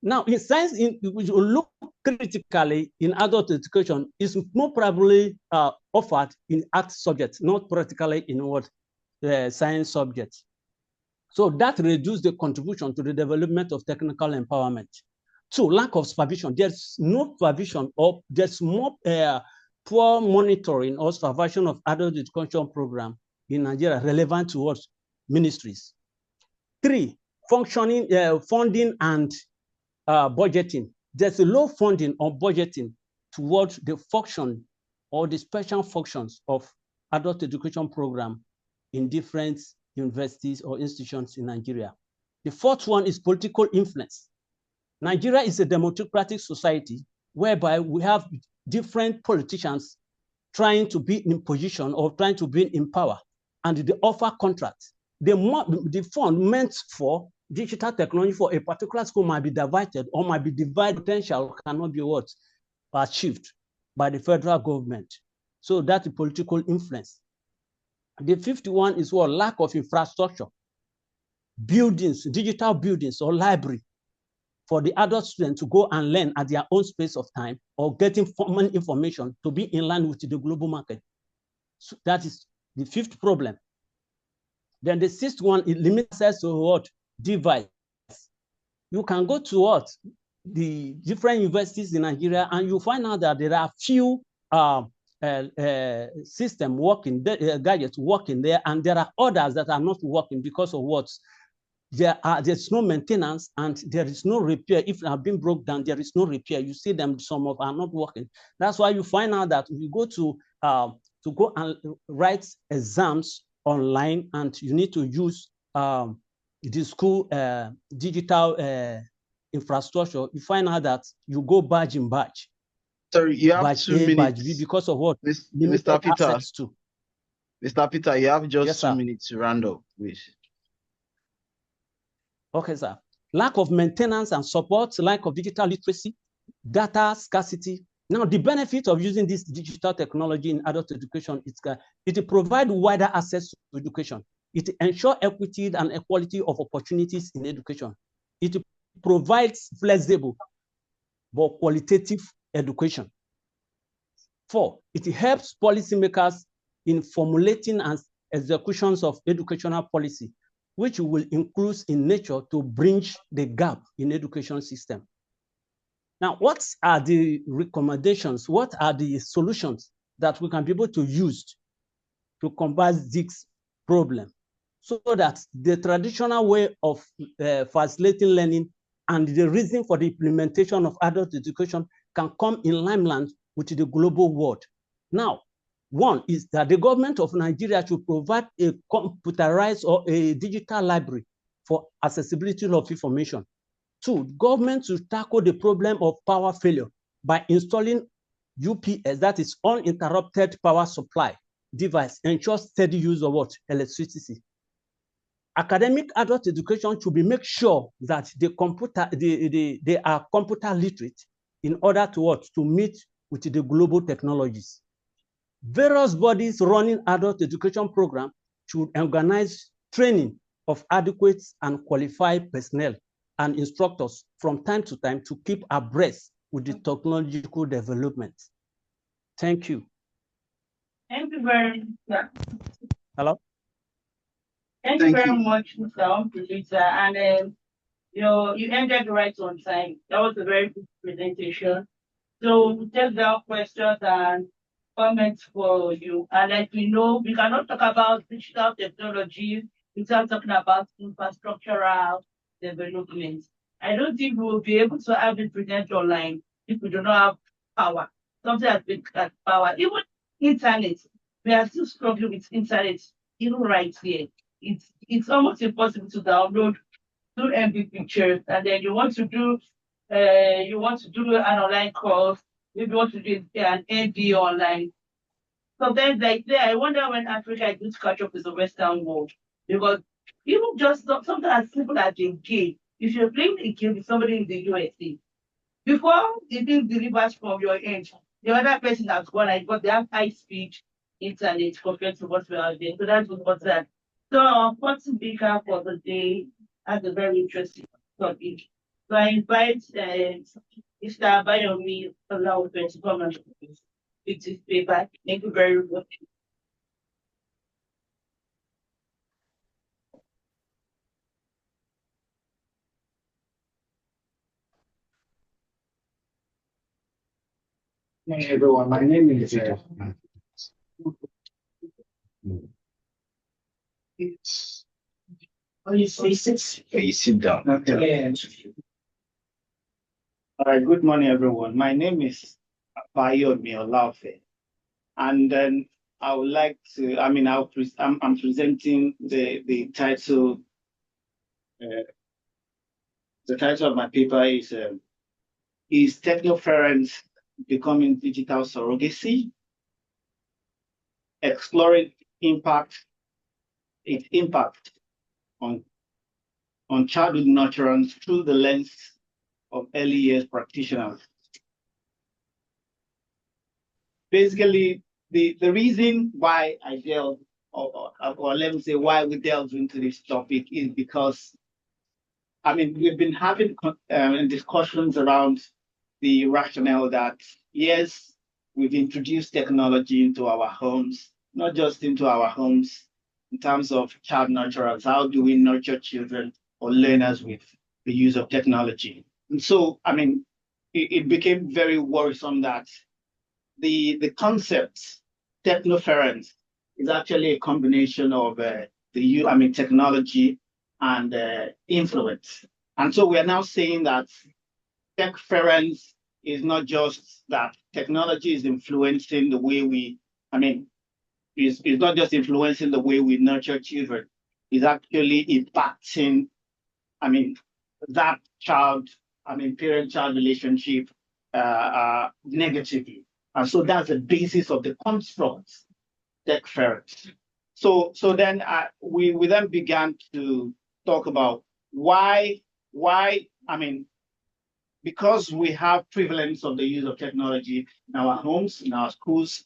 Now, in science, we look critically in adult education, is more probably offered in art subjects, not practically in what? Science subjects. So that reduces the contribution to the development of technical empowerment. Two, lack of supervision. There's no supervision or there's more poor monitoring or supervision of adult education program in Nigeria relevant to what? Ministries. Three, functioning, funding and budgeting. There's a low funding or budgeting towards the function or the special functions of adult education program in different universities or institutions in Nigeria. The fourth one is political influence. Nigeria is a democratic society whereby we have different politicians trying to be in position or trying to be in power, and they offer contracts. The fund meant for digital technology for a particular school might be divided or might be divided. Potential cannot be what? Achieved by the federal government. So that's political influence. The fifth one is what? Lack of infrastructure. Buildings, digital buildings or library for the adult students to go and learn at their own space of time or getting information to be in line with the global market. So that is the fifth problem. Then the sixth one is limited access to what? Device. You can go to what? The different universities in Nigeria and you find out that there are few system working, gadgets working there, and there are others that are not working because of what? There's no maintenance and there is no repair. If they have been broke down, there is no repair. You see them, some of are not working. That's why you find out that you go to go and write exams online and you need to use the school digital infrastructure. You find out that you go badge in badge. Sorry, you have badge 2 A, minutes. badge B, because of what? Mr. Peter. Mr. Peter, you have just Yes, 2 sir. minutes to round up, please. Okay, sir. Lack of maintenance and support, lack of digital literacy, data scarcity. Now, the benefit of using this digital technology in adult education is that it provides wider access to education. It ensures equity and equality of opportunities in education. It provides flexible but qualitative education. 4, it helps policymakers in formulating and executions of educational policy, which will include in nature to bridge the gap in education system. Now, what are the recommendations? What are the solutions that we can be able to use to combat this problem so that the traditional way of facilitating learning and the reason for the implementation of adult education can come in alignment with the global world? Now, one is that the government of Nigeria should provide a computerized or a digital library for accessibility of information. 2, government should tackle the problem of power failure by installing UPS, that is uninterrupted power supply device, ensures steady use of what? Electricity. Academic adult education should be make sure that they are computer literate in order to what? To meet with the global technologies. Various bodies running adult education program should organize training of adequate and qualified personnel and instructors from time to time to keep abreast with the technological development. Thank you. Thank you very much. Hello? Thank you very much, Mr. Producer. And you ended right on time. That was a very good presentation. So we take down questions and comments for you. And like we know, we cannot talk about digital technology without talking about infrastructural development. I don't think we will be able to have it present online if we do not have power. Something as big as power. Even internet, we are still struggling with internet, even right here. It's almost impossible to download 2 MB pictures, and then you want to do an online course, maybe you want to do an MB online. So then like there, I wonder when Africa is going to catch up with the Western world. Because even just something as simple as a game, if you're playing a game with somebody in the USA, before it is delivered from your end, the other person has gone and got their high speed internet compared to what we are doing. So that's what's that. So what's bigger for the day has a very interesting topic. So I invite Mr. Bayomi Olaofe to come and with his paper. Thank you very much. Hey everyone, my name is Oh, you sit down. okay. All right, good morning everyone. My name is Bayomi Olaofe, and then I would like to, I'm presenting the title. The title of my paper is Technoference Becoming Digital Surrogacy? Exploring its impact on childhood nurturance through the lens of early years practitioners. Basically, the reason why I delved, or let me say why we delved into this topic is because, we've been having discussions around the rationale that, yes, we've introduced technology into our homes, not just into our homes, in terms of child nurturers. How do we nurture children or learners with the use of technology? And so, it became very worrisome that the concept technoference is actually a combination of technology and influence. And so we are now saying that techference is not just that technology is influencing the way we, it's not just influencing the way we nurture children, it's actually impacting, that parent-child relationship negatively. And so that's the basis of the construct techference. So then we then began to talk about why, because we have prevalence of the use of technology in our homes, in our schools,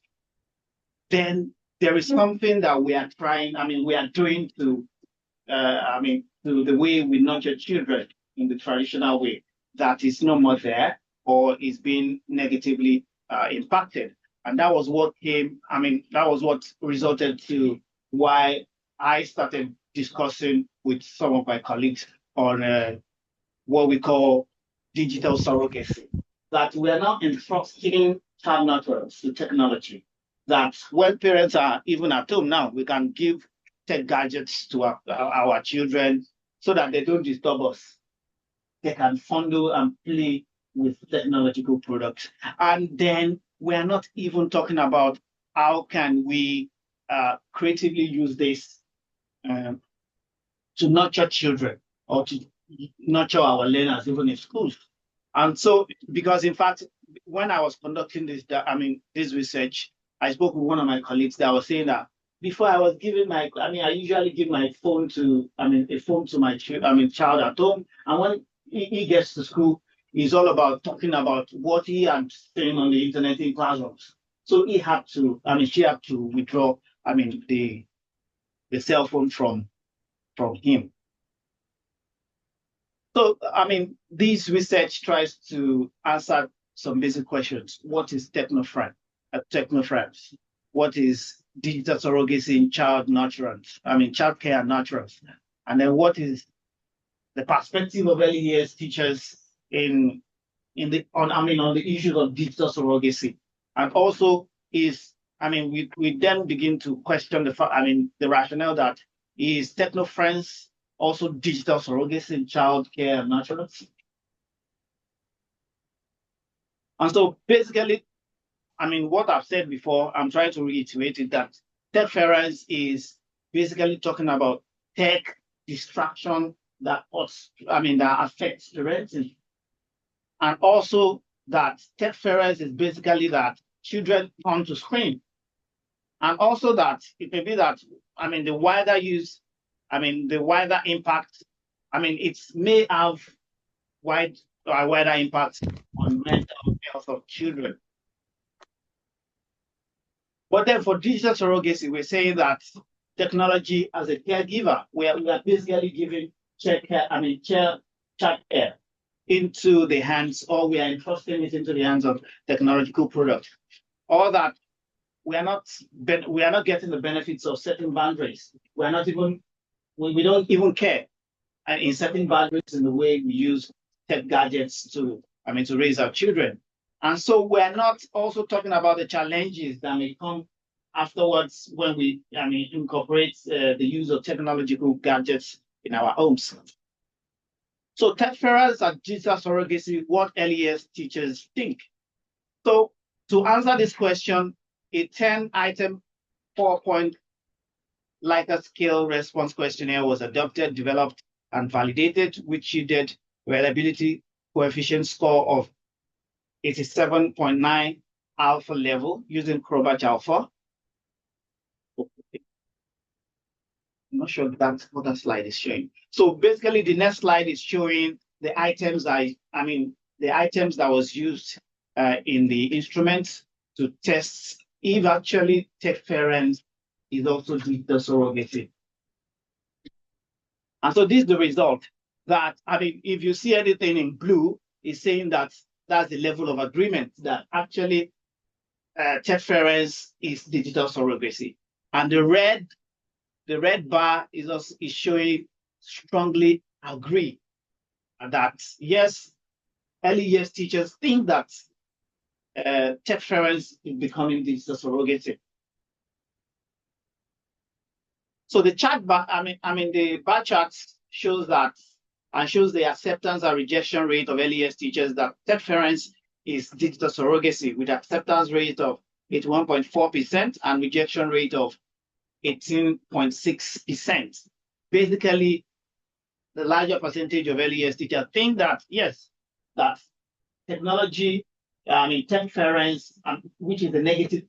then there is something that we are trying, we are doing to the way we nurture children in the traditional way that is no more there or is being negatively impacted. And that was what resulted to why I started discussing with some of my colleagues on what we call digital surrogacy, that we are now entrusting child nurturers to technology, that when parents are even at home now, we can give tech gadgets to our children so that they don't disturb us. They can fondle and play with technological products. And then we are not even talking about how can we creatively use this to nurture children or to nurture our learners even in schools. And so, because in fact, when I was conducting this, this research, I spoke with one of my colleagues that was saying that before I was giving I usually give my phone to, a phone to my child at home. And when he gets to school, it's all about talking about what he had seen on the internet in classrooms. So she had to withdraw, the cell phone from him. So, this research tries to answer some basic questions. What is technofriend? What is digital surrogacy in child care and nurturance? And then what is the perspective of early years teachers on the issues of digital surrogacy? And also we then begin to question the rationale that is technofriends also digital surrogacy in child care and nurturance. And so basically, what I've said before, I'm trying to reiterate it, that techference is basically talking about tech distraction that affects parenting. And also that techference is basically that children turn to screen. And also that it may be that, the wider use, the wider impact, it may have wider impact on mental health of children. But then for digital surrogacy, we're saying that technology as a caregiver, we are basically giving child care into the hands, or we are entrusting it into the hands of technological products, or that we are not getting the benefits of setting boundaries. We don't even care in setting boundaries in the way we use tech gadgets to raise our children. And so we're not also talking about the challenges that may come afterwards when we incorporate the use of technological gadgets in our homes. So techference and digital surrogacy, what early years teachers think. So to answer this question, a 10-item 4-point Likert scale response questionnaire was adopted, developed, and validated, which yielded reliability coefficient score of 87.9 alpha level using Crobach Alpha. I'm not sure that's what that slide is showing. So basically, the next slide is showing the items the items that was used in the instruments to test if actually techference is also digital surrogacy. And so this is the result that, if you see anything in blue, it's saying that that's the level of agreement that actually techference is digital surrogacy. And the red bar is showing strongly agree that yes, early years teachers think that techference is becoming digital surrogacy. So the chart bar, the bar chart shows that and shows the acceptance and rejection rate of early years teachers that techference is digital surrogacy with acceptance rate of 81.4% and rejection rate of 18.6%. Basically, the larger percentage of early years teachers think that yes, that technology, techference, which is the negative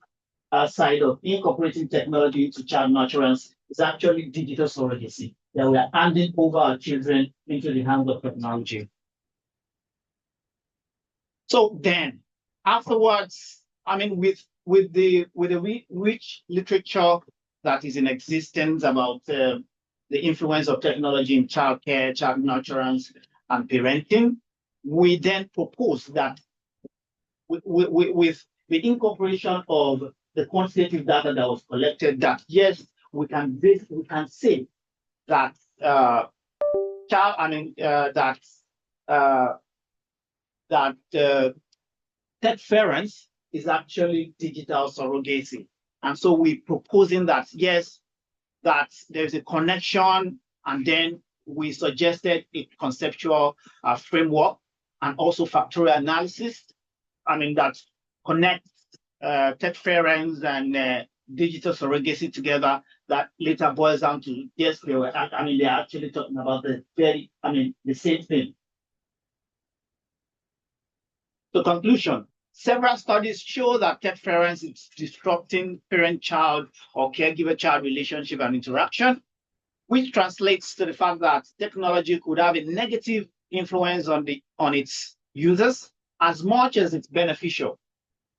side of incorporating technology into child nurturance, is actually digital surrogacy, that we are handing over our children into the hands of technology. So then, afterwards, with the rich literature that is in existence about the influence of technology in child care, child nurturance, and parenting, we then propose that with the incorporation of the quantitative data that was collected, that yes, we can say that techference is actually digital surrogacy. And so we're proposing that yes, that there's a connection, and then we suggested a conceptual framework and also factorial analysis. That connects techference and digital surrogacy together. That later boils down to yes, they're actually talking about the same thing. The conclusion Several studies show that interference is disrupting parent-child or caregiver-child relationship and interaction, which translates to the fact that technology could have a negative influence on its users as much as it's beneficial.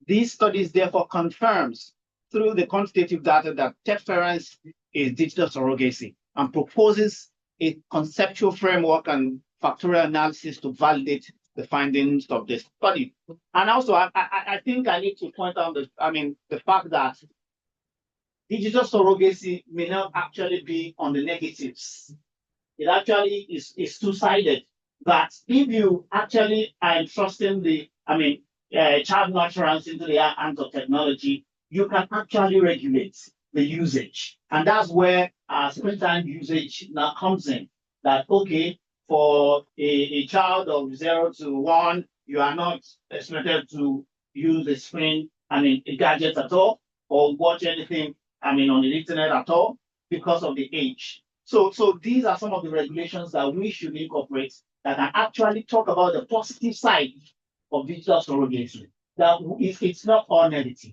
These studies therefore confirms through the quantitative data that interference is digital surrogacy and proposes a conceptual framework and factorial analysis to validate the findings of the study. And also, I think I need to point out the fact that digital surrogacy may not actually be on the negatives. It actually is two-sided. That if you actually are entrusting the, child nurturance into the hands of technology, you can actually regulate the usage. And that's where screen time usage now comes in. That, okay, for a child of 0 to 1, you are not expected to use the screen, a gadget at all, or watch anything, on the internet at all, because of the age. So these are some of the regulations that we should incorporate that can actually talk about the positive side of digital surrogacy. That if it's not all negative,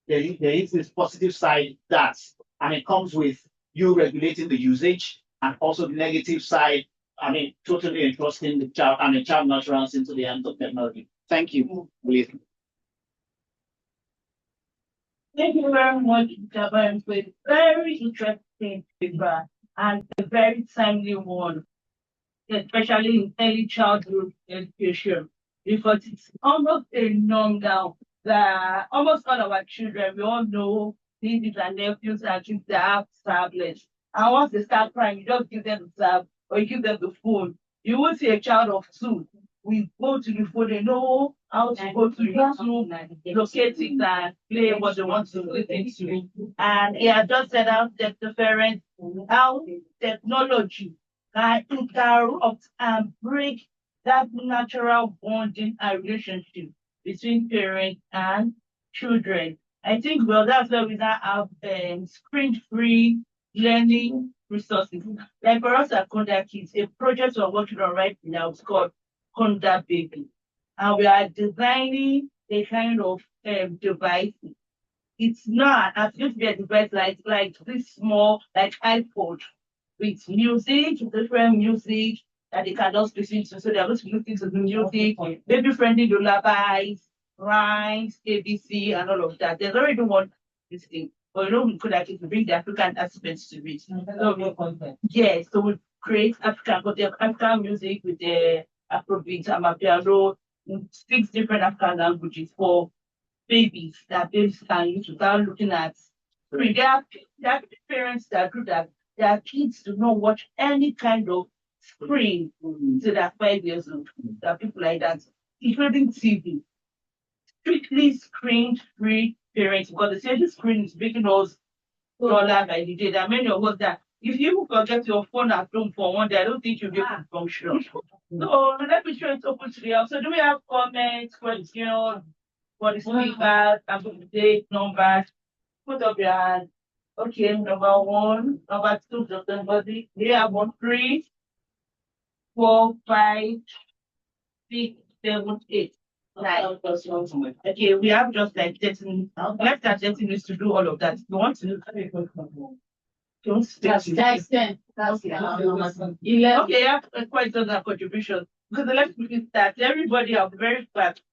there is this positive side that, it comes with you regulating the usage, and also the negative side, totally entrusting the child child nurturance into the hands of technology. Thank you. Thank you very much, Jaban, for a very interesting paper and a very timely one, especially in early childhood education, because it's almost a norm now that almost all of our children, we all know nieces and nephews and kids that have tablets. And once they start crying, you just give them the tab or you give them the phone. You will see a child of 2. We go to the phone, they know how to go to YouTube, locate it and play what they want to listen to. And he has just said how interference, how technology can interrupt and break that natural bonding and relationship between parents and children. I think, well, that's why we now have screen-free learning resources. Like for us at Conda Kids, a project we're working on right now is called Conda Baby. And we are designing a kind of device. It's not as going to be a device like this small, like iPod, with music, different music that they can just listen to. So they're going to be listening to the music, baby-friendly lullabies, rhymes, ABC, and all of that. There's already one this thing. But we could actually bring the African aspects to it. Yes, so we create African music with the Afrobeat, Amapiano, in 6 different African languages for babies that babies can use without looking at screen. There are parents that do that. Their kids do not watch any kind of screen till they're 5 years old. There are people like that, including TV. Strictly screen-free parents, because they say the screen is making us dollar by the day. There are many of us that if you forget your phone at home for one day, I don't think you'll be able to function. So let me show it open to the house. So do we have comments, questions for the speakers, and date, numbers? Put up your hand. Okay, number 1, number 2, just somebody. We have 1, 3, 4, 5, 6, 7, 8. 9. Okay, we have just like 30 minutes. Less than 30 minutes to do all of that. You want to that's 10. That's 11. Okay, yeah, quite a contribution. Because the next week start, everybody are very fast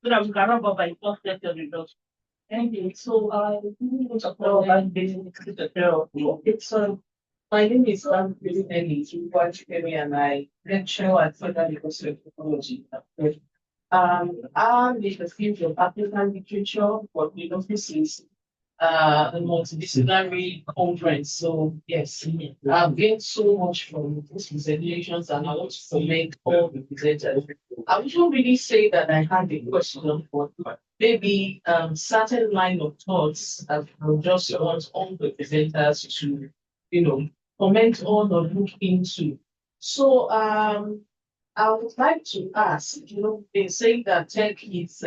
so that we can wrap up by 4:30 results. Thank you. So, my name is Billy and I lecture at Federal University of Technology. I'm in the field of African literature for the offices, a multidisciplinary conference. So, yes, I've gained so much from these presentations and I want to commend all the presenters. I wouldn't really say that I had a question, but maybe certain line of thoughts I just want all the presenters to, comment on or look into. So, I would like to ask, they say that tech is,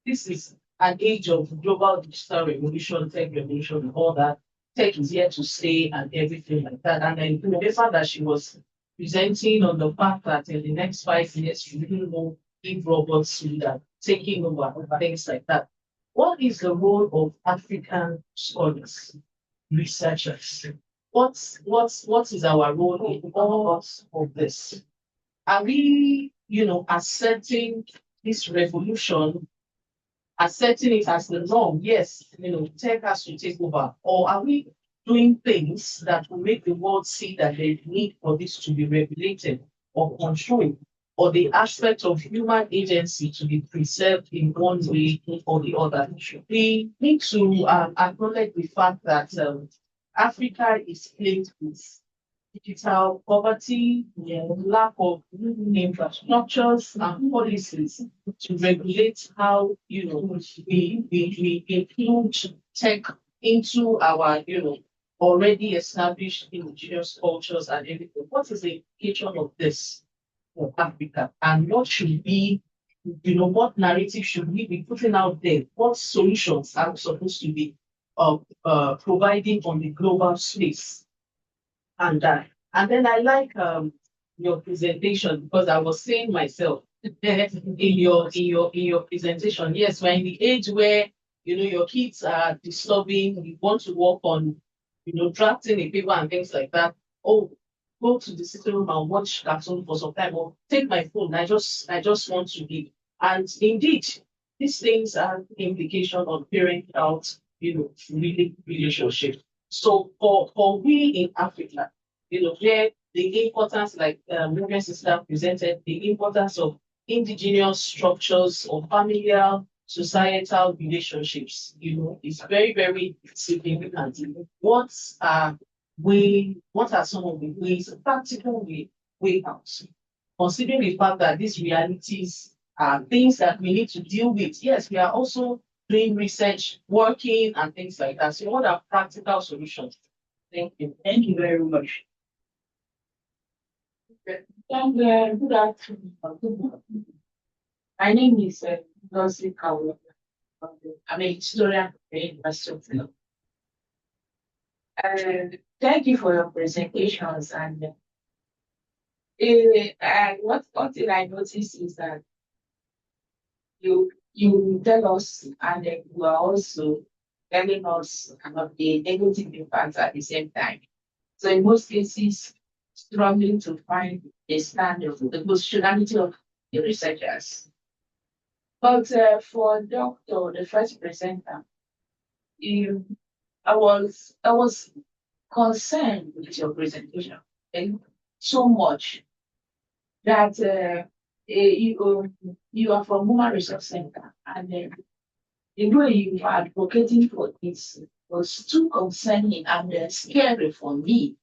this is an age of global digital revolution, tech revolution, and all that. Tech is here to stay and everything like that. And I remember that she was presenting on the fact that in the next 5 years, we don't know if robots will that taking over, things like that. What is the role of African scholars, researchers? What is our role in all of this? Are we, accepting this revolution, accepting it as the norm? Yes, tech has to take over. Or are we doing things that will make the world see that there is need for this to be regulated or controlled, or the aspect of human agency to be preserved in one way or the other? We need to acknowledge the fact that Africa is plagued with digital poverty, lack of infrastructures and policies to regulate how we include tech into our already established indigenous cultures and everything. What is the implication of this for Africa, and what should be, what narrative should we be putting out there? What solutions are we supposed to be providing on the global space? And then I like your presentation, because I was saying myself in your presentation. Yes, we're in the age where your kids are disturbing. You want to work on drafting a paper and things like that. Oh, go to the sitting room and watch cartoon for some time, or take my phone. I just want to be. And indeed, these things are implication on parent health, really relationship. So for we in Africa, where the importance, like Reverend Sister presented, the importance of indigenous structures or familial societal relationships, is very, very significant. What are some of the ways, practical way out? Considering the fact that these realities are things that we need to deal with. Yes, we are also doing research, working, and things like that. So what are practical solutions? Thank you. Thank you very much. Good afternoon. My name is Lucy Kawu. I'm a historian at the University of London. Thank you for your presentations. And what thing I noticed is that you tell us, and you are also telling us about the negative impacts at the same time. So in most cases, struggling to find a standard of the positionality of the researchers. But for Dr. the first presenter, I was concerned with your presentation, and so much that you are from Human Resource Center, and the way you are advocating for this was too concerning and scary for me.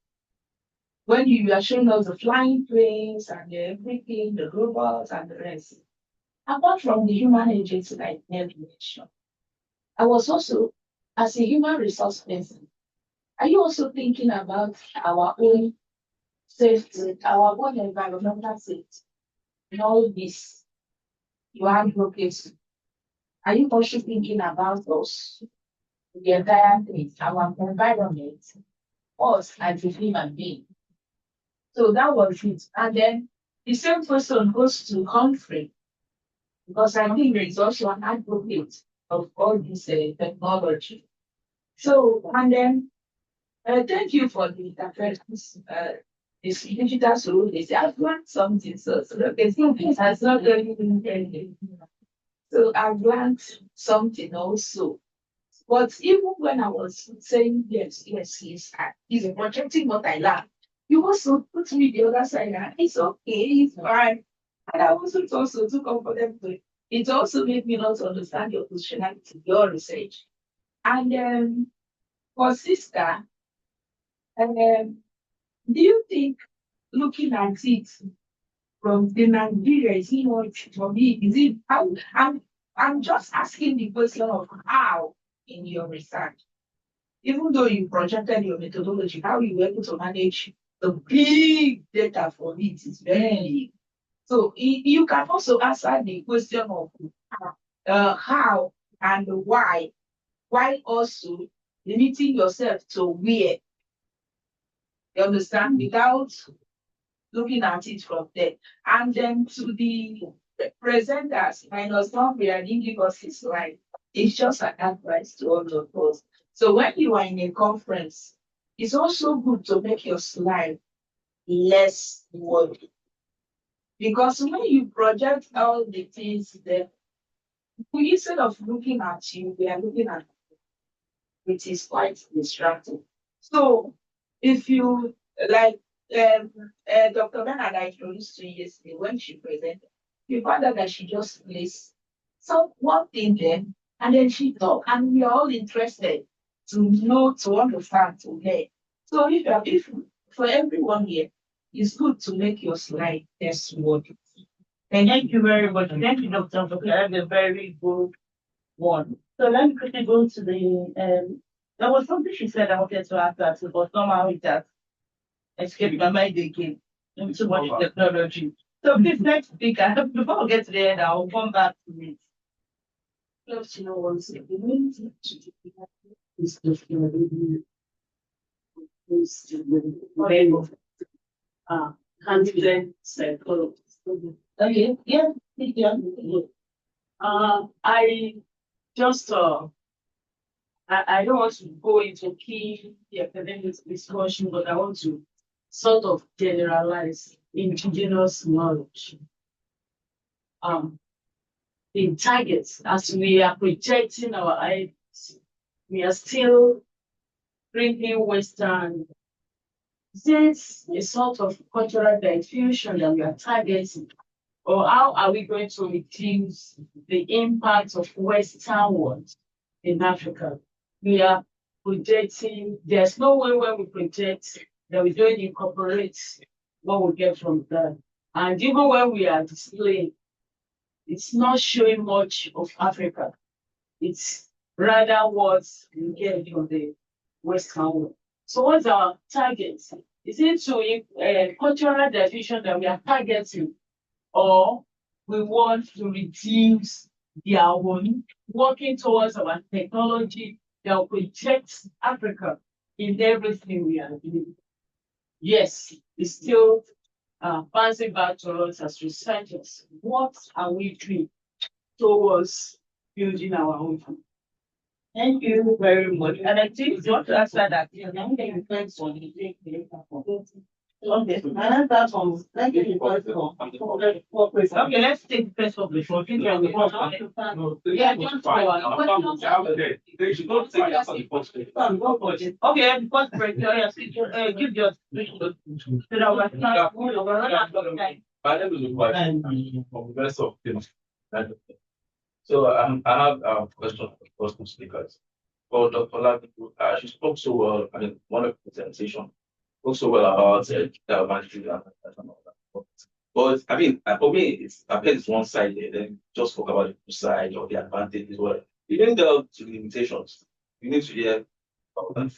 When you are showing us the flying planes and everything, the robots and the rest, apart from the human agency like mentioned, I was also, as a human resource person, are you also thinking about our own safety, our own environmental safety, and all this? You are advocating. Are you also thinking about us, the entire thing, our environment, us as a human being? So that was it. And then the same person goes to Humphrey, because I think he's also an advocate of all this technology. So, and then thank you for the interference. This digital solution. I've learned something. So it has not really been ending. So I've learned something also. But even when I was saying yes, he's projecting what I learned, you also put me the other side, and it's okay, it's fine. And I wasn't also too comfortable. It also made me not understand your positionality, your research. And for sister, do you think looking at it from the Nigeria, is it not for me? Is it how I'm just asking the question of how in your research, even though you projected your methodology, how you were able to manage the big data for it is very. So you can also answer the question of how and why, while also limiting yourself to where. You understand? Without looking at it from there. And then to the presenters minus one we didn't give us his line. It's just an advice to all of us. So when you are in a conference, it's also good to make your slide less wordy. Because when you project all the things there, instead of looking at you, they are looking at you, which is quite distracting. So if you like Dr. Bernard I introduced to you yesterday when she presented, you found out that she just placed some one thing there and then she talked and we are all interested to know, to understand, to learn. So if for everyone here, it's good to make your slide test worthy. Thank you very much. Thank you, Dr. For having a very good one. So let me quickly go to the there was something she said I wanted to ask that, but somehow it has escaped my mind again. Too much technology. So this next speaker, before we get to the end, I'll come back to it. Just one second. The main thing is definitely confident psychologist. Okay, yeah, yeah. I just I don't want to go into key academic discussion, but I want to sort of generalize indigenous knowledge. In targets, as we are projecting our ideas, we are still bringing Western. This a sort of cultural diffusion that we are targeting, or how are we going to reduce the impact of Western world in Africa? We are projecting, there's no way when we project that we don't incorporate what we get from that. And even when we are displaying, it's not showing much of Africa. It's rather what we get from the Western world. So what's our target? Is it to cultural diffusion that we are targeting, or we want to reduce their own, working towards our technology that will project Africa in everything we are doing? Yes, it's still bouncing back to us as researchers. What are we doing towards building our own? Thank you very much. And I think you want to answer that. Depends on the okay. And that's from, thank you for Okay, let's take the first one before. Yeah, just They should not take that on the first place. Okay, the first break. Give your so that we're not My name is Ukwai, from the rest of things. So I have a question for the first two speakers. For Dr. Ladipo, she spoke so well, I mean, one of the presentation spoke so well about management and all that. But I mean, for me, it's one side there, then just talk about the good side or the advantages. Well, you didn't delve to the limitations. You need to hear. And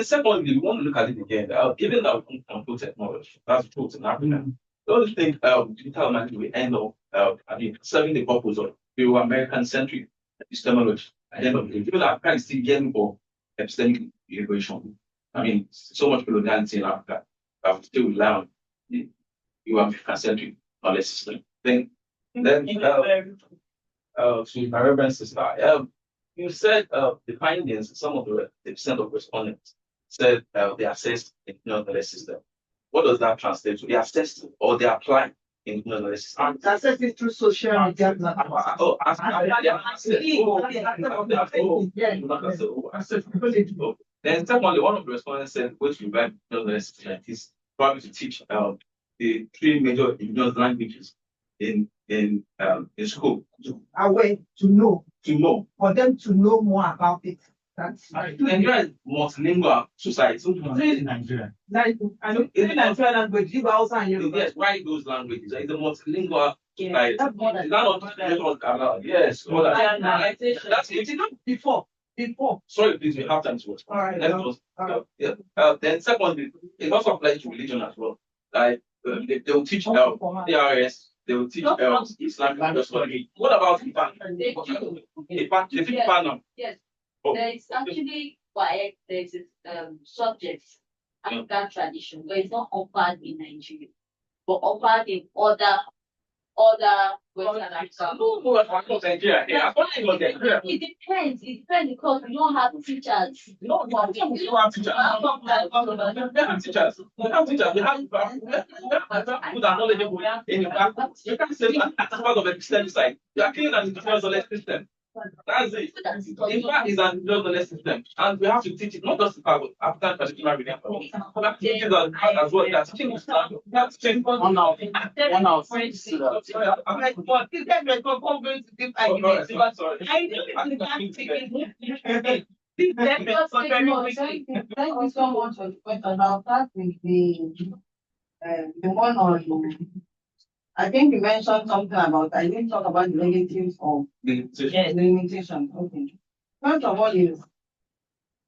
secondly, we want to look at it again. Given that we control technology, that's truth in Africa. Don't you think digital management will end up, serving the purpose of American centric epistemology at the end of the day? Given that Africa is still getting for epistemic immigration. I mean, so much coloniality in Africa. Still rely on the American centric knowledge system. Then to my reverend sister, you said the findings, some of the percent of respondents said they assessed the knowledge system. What does that translate to? They assessed or they apply in knowledge system. Access it through social media. Then secondly, one of the respondents said, which we write knowledge system is probably to teach the three major indigenous languages in school. Away to know. For them to know more about it. That's Nigeria is multilingual society. in Nigeria. I know in Nigerian language, you also and you. Yes, why those languages? It's a multilingual society. Yes. That's it. Before. Sorry, please, we have time to watch. All right. Then secondly, it also applies to religion as well. Like they will teach ARS, they will teach Islamic study. What about Ipan? They teach Ipan now. Yes. There is actually why there's subjects African tradition, but it's not offered in Nigeria, but offered in other other Western Africa? No, no, I'm not Nigeria. Yeah, I'm not Nigeria. It depends. It depends because we don't have teachers. No, we don't have teachers. We have teachers. We have teachers. We have people that are knowledgeable in the back. You can't say that as part of the system side. You are killing an individual knowledge system. That's it. In fact, it's an individual knowledge system. And we have to teach it, not just about African traditional religion. We have to teach it as well. That's teaching Islam. We have to teach one out. One out. I'm like, but this guy was going to give arguments because I knew it was not taking this definitely for very quickly. Thank you so much for the question. I'll start with the one on, I think you mentioned something about, I didn't talk about the negatives of limitation. Okay. First of all is,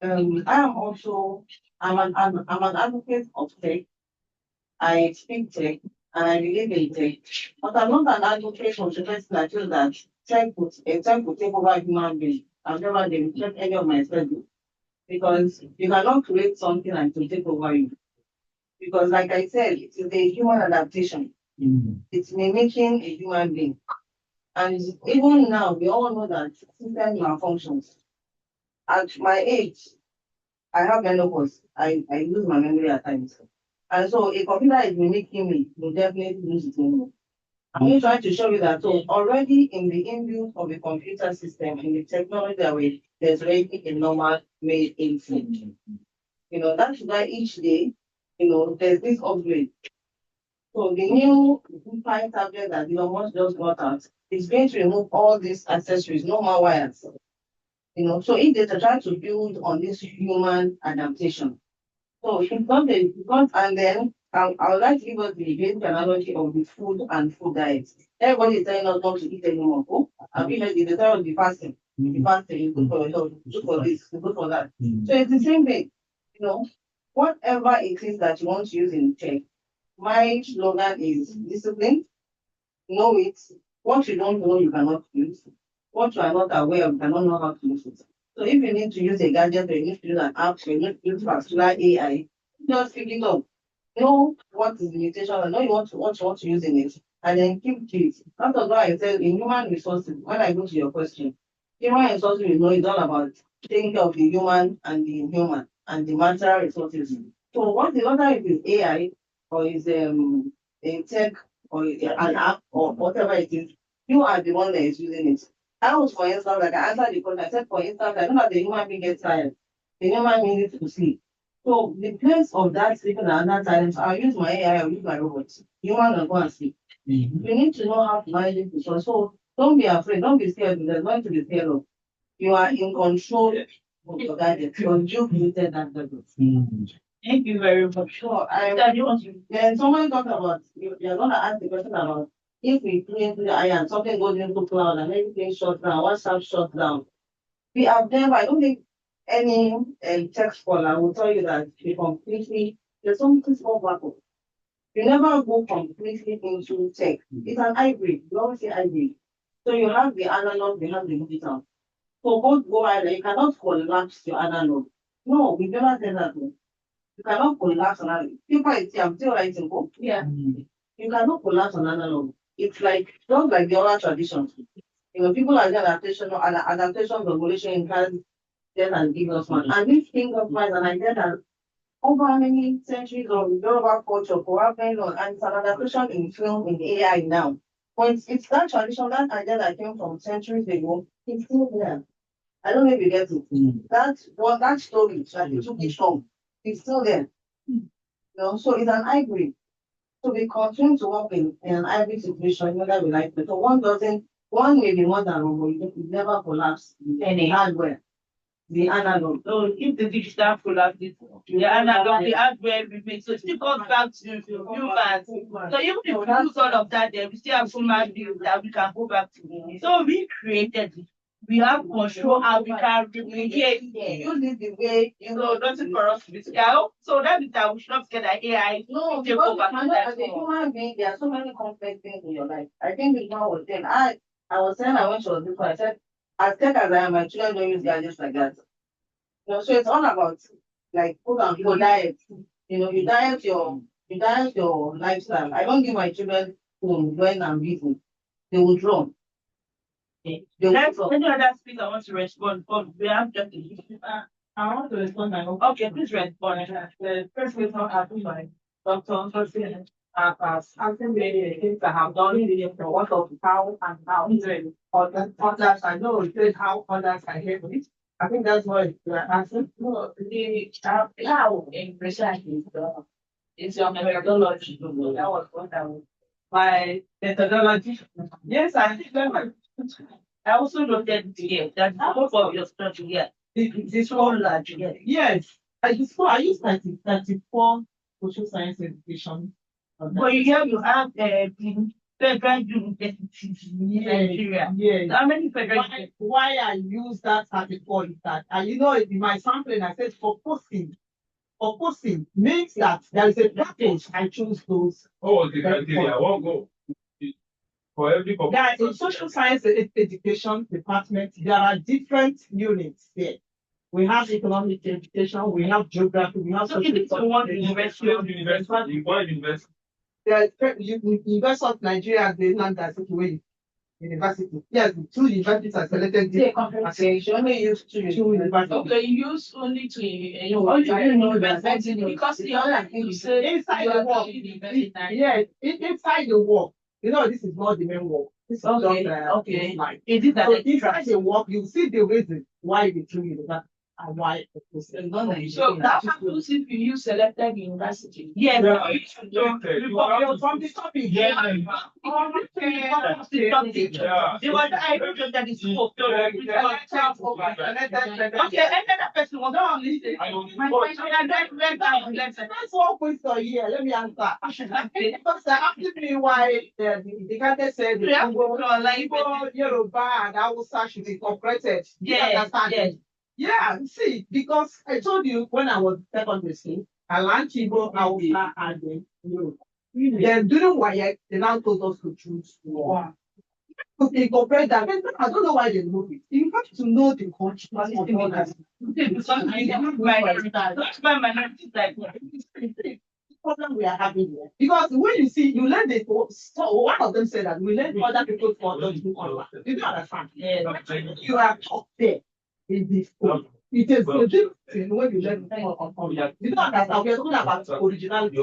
I'm an advocate of tech. I speak tech and I believe in tech, but I'm not an advocate of the person that feels that tech will take over human beings. I've never checked any of my studies because you cannot create something and to take over you. Because like I said, it is a human adaptation. It's mimicking a human being. And even now, we all know that system malfunctions. At my age, I have menopause. I lose my memory at times. And so a computer is mimicking me, will definitely lose its memory. I'm just trying to show you that so already in the inbuilt of a computer system, in the technology that way, there's already a normal made in. That's why each day, there's this upgrade. So the new Pi tablet that Elon Musk just got out is going to remove all these accessories, no more wires. So if they try to build on this human adaptation, so it's not, and then I would like to give us the basic analogy of the food and food diet. Everybody is telling us not to eat anymore. Oh, I've been the desire of the fasting. The fasting is good for your health, good for this, good for that. So it's the same thing. Whatever it is that you want to use in tech, my slogan is discipline. Know it. What you don't know, you cannot use. What you are not aware of, you cannot know how to use it. So if you need to use a gadget or you need to use an app or you need to use particular AI, just pick it up. Know what is the limitation and know what you want to use in it. And then keep it. That's why I said in human resources, when I go to your question, human resources it's all about taking care of the human and the inhuman and the material resources. So what the other is AI or is a tech or an app or whatever it is, you are the one that is using it. I was, for instance, like I answered the question, I said, for instance, I know that the human being gets tired. The human being needs to sleep. So the place of that sleeping and that silence, I'll use my AI, I'll use my robots. Human will go and sleep. You need to know how to manage it. So don't be afraid, don't be scared. There's nothing to be scared of. You are in control of your gadget. So you created that gadget. Thank you very much. Sure. Then someone talked about, you're going to ask the question about if we put into the AI and something goes into cloud and everything shuts down, WhatsApp shuts down. We have never, I don't think any tech scholar will tell you that there's something called backup. You never go completely into tech. It's an hybrid. You always say hybrid. So you have the analog, you have the digital. So both go either. You cannot collapse your analog. No, we never said that. You cannot collapse an analog. People, I'm still writing book. Yeah. You cannot collapse an analog. It's like, just like the oral traditions. People are doing adaptation, regulation in class, then and give us one. And this thing of mine, and I get that over many centuries of Yoruba culture, for and it's an adaptation in film, in AI now. But it's that tradition, that idea that came from centuries ago, it's still there. I don't know if you get it. That story that you took it from, it's still there. So it's an hybrid. So we continue to work in an hybrid situation, whether we like it. So one may be more than one, but it never collapse any hardware. The analog. So if the digital collapses, the analog, the hardware remains. So it still comes back to humans. So even if we lose all of that, then we still have human beings that we can go back to. So we created it. We have control how we can replicate use it the way nothing for us to be scared. So that means that we should not get that AI. No, because as a human being, there are so many complex things in your life. I think the one was saying, I was saying I went to a different, I said, as tech as I am, my children don't use gadgets like that. So it's all about like food and diet. You diet your lifestyle. I don't give my children phone when I'm busy, they will run. They will Next, run. any other speaker wants to respond? But we have just I want to respond my own. okay, please respond. The first question asked by Dr. Tosin as asking me things I have done in the what of how and how others I know it says how others are able. I think that's what you're asking. No, the how in research is your methodology. That was what I was. My methodology. Yes, I think that I also noted here that both of your study here, this one large. Yes, I use 34 social science education. but you have federal universities in Nigeria. Yes. How many federal Why I use that 34 is that, you know, in my sampling, I said for posting means that there is a package. I choose those. Oh, the criteria. I won't go. For every Yeah, in social science education department, there are different units there. We have economic education, we have geography, we have So if it's one university, the University of Nigeria, the land that's situation. University. Yes, two universities are selected. Okay, you only use two universities. Okay, you use only to you know that because the other thing you say Inside you the are work. doing university. Yes, inside the work. You know, this is not the main work. This is Okay, just, okay. like, is it so that inside the work, you see the reason why they choose university and why the person. So that happens if you use selected university. yes, From the topic. Yeah. I don't know that is so. Okay, another person was not listening. That's one question here. Let me answer. Because asking me why the candidate said the Igbo, Yoruba, and Hausa should be incorporated. Yes, yes. Yeah, see, because I told you when I was secondary school, I learned Igbo, Hausa, and then Yoruba. Then during WIAC, they now told us to choose one. To incorporate that, I don't know why they move it. You have to know the country. Problem we are having here. Because when you see, you learn the so one of them said that we learn other people for those who online. You don't understand. You are taught there in this school. It is the difference when you learn online. You don't understand. We are talking about originality.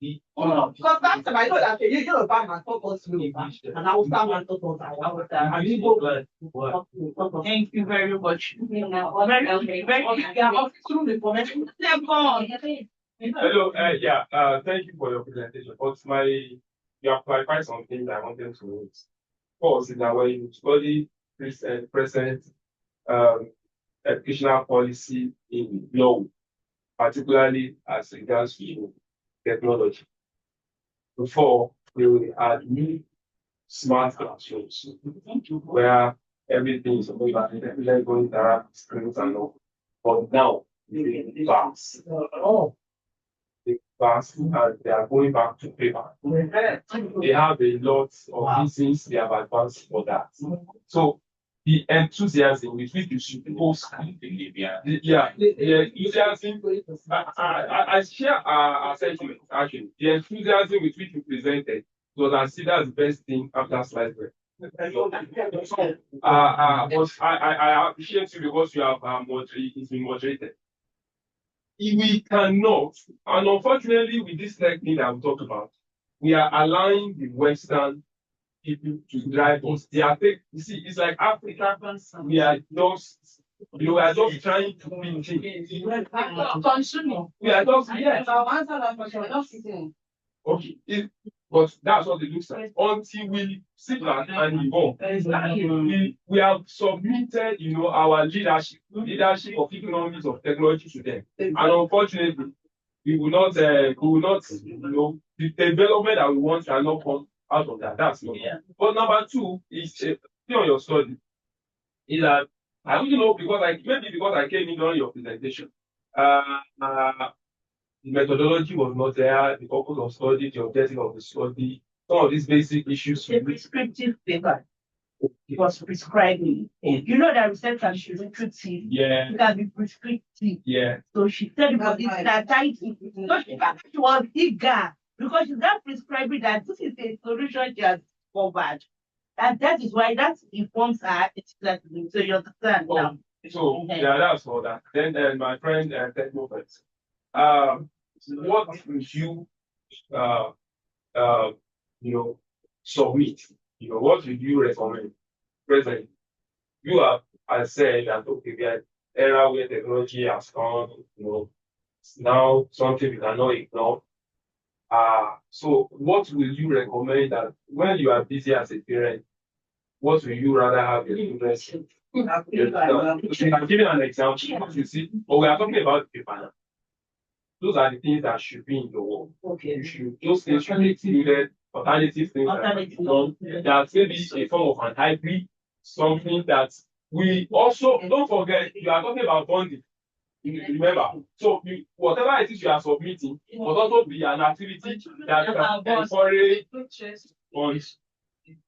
Because that's I know that you know about my focus and I will start my focus. Thank you very much. Hello, thank you for your presentation. But you have clarified some things I wanted to know. First, is that when you study present educational policy in law, particularly as regards to technology, before we had new smart classrooms where everything is going back, everything going to have screens and all. But now, the class. The class and they are going back to paper. They have a lot of reasons they have advanced for that. So the enthusiasm with which you should post the enthusiasm I share our sentiment actually. The enthusiasm with which you presented was considered the best thing after sliced bread. But I appreciate you because you have it's been moderated. If we cannot, and unfortunately with this technique that we talked about, we are allowing the Western people to drive us. They are you see, it's like Africa, we are just trying to be Consuming. We are just okay. But that's what it looks like. Until we sit back and evolve, we have submitted, our leadership of economics of technology to them. And unfortunately, we will not, the development that we want cannot come out of that. That's not. Yeah. But number two is on your study. Is that I don't know because I came in during your presentation. The methodology was not there, the purpose of study, the objective of the study, some of these basic issues. The prescriptive paper was prescribing. You know that research can be recruitive. Yeah. It can be prescriptive. Yeah. So she said about this that she was eager because she's not prescribing that this is a solution she has covered. And that is why that informs her exactly. So you understand now. So yeah, that's all that. Then my friend Technopet, what would you uh you know submit? What would you recommend? Present, you have I said that okay, we are era where technology has come, it's now something we cannot ignore. So what will you recommend that when you are busy as a parent, what will you rather have your children? I'm giving an example. You see, but we are talking about paper now. Those are the things that should be in the world. Okay. Those things should be included, alternative things that maybe a form of an hybrid, something that we also don't forget. You are talking about bonding. Remember, so whatever it is you are submitting must also be an activity that encourage bonds.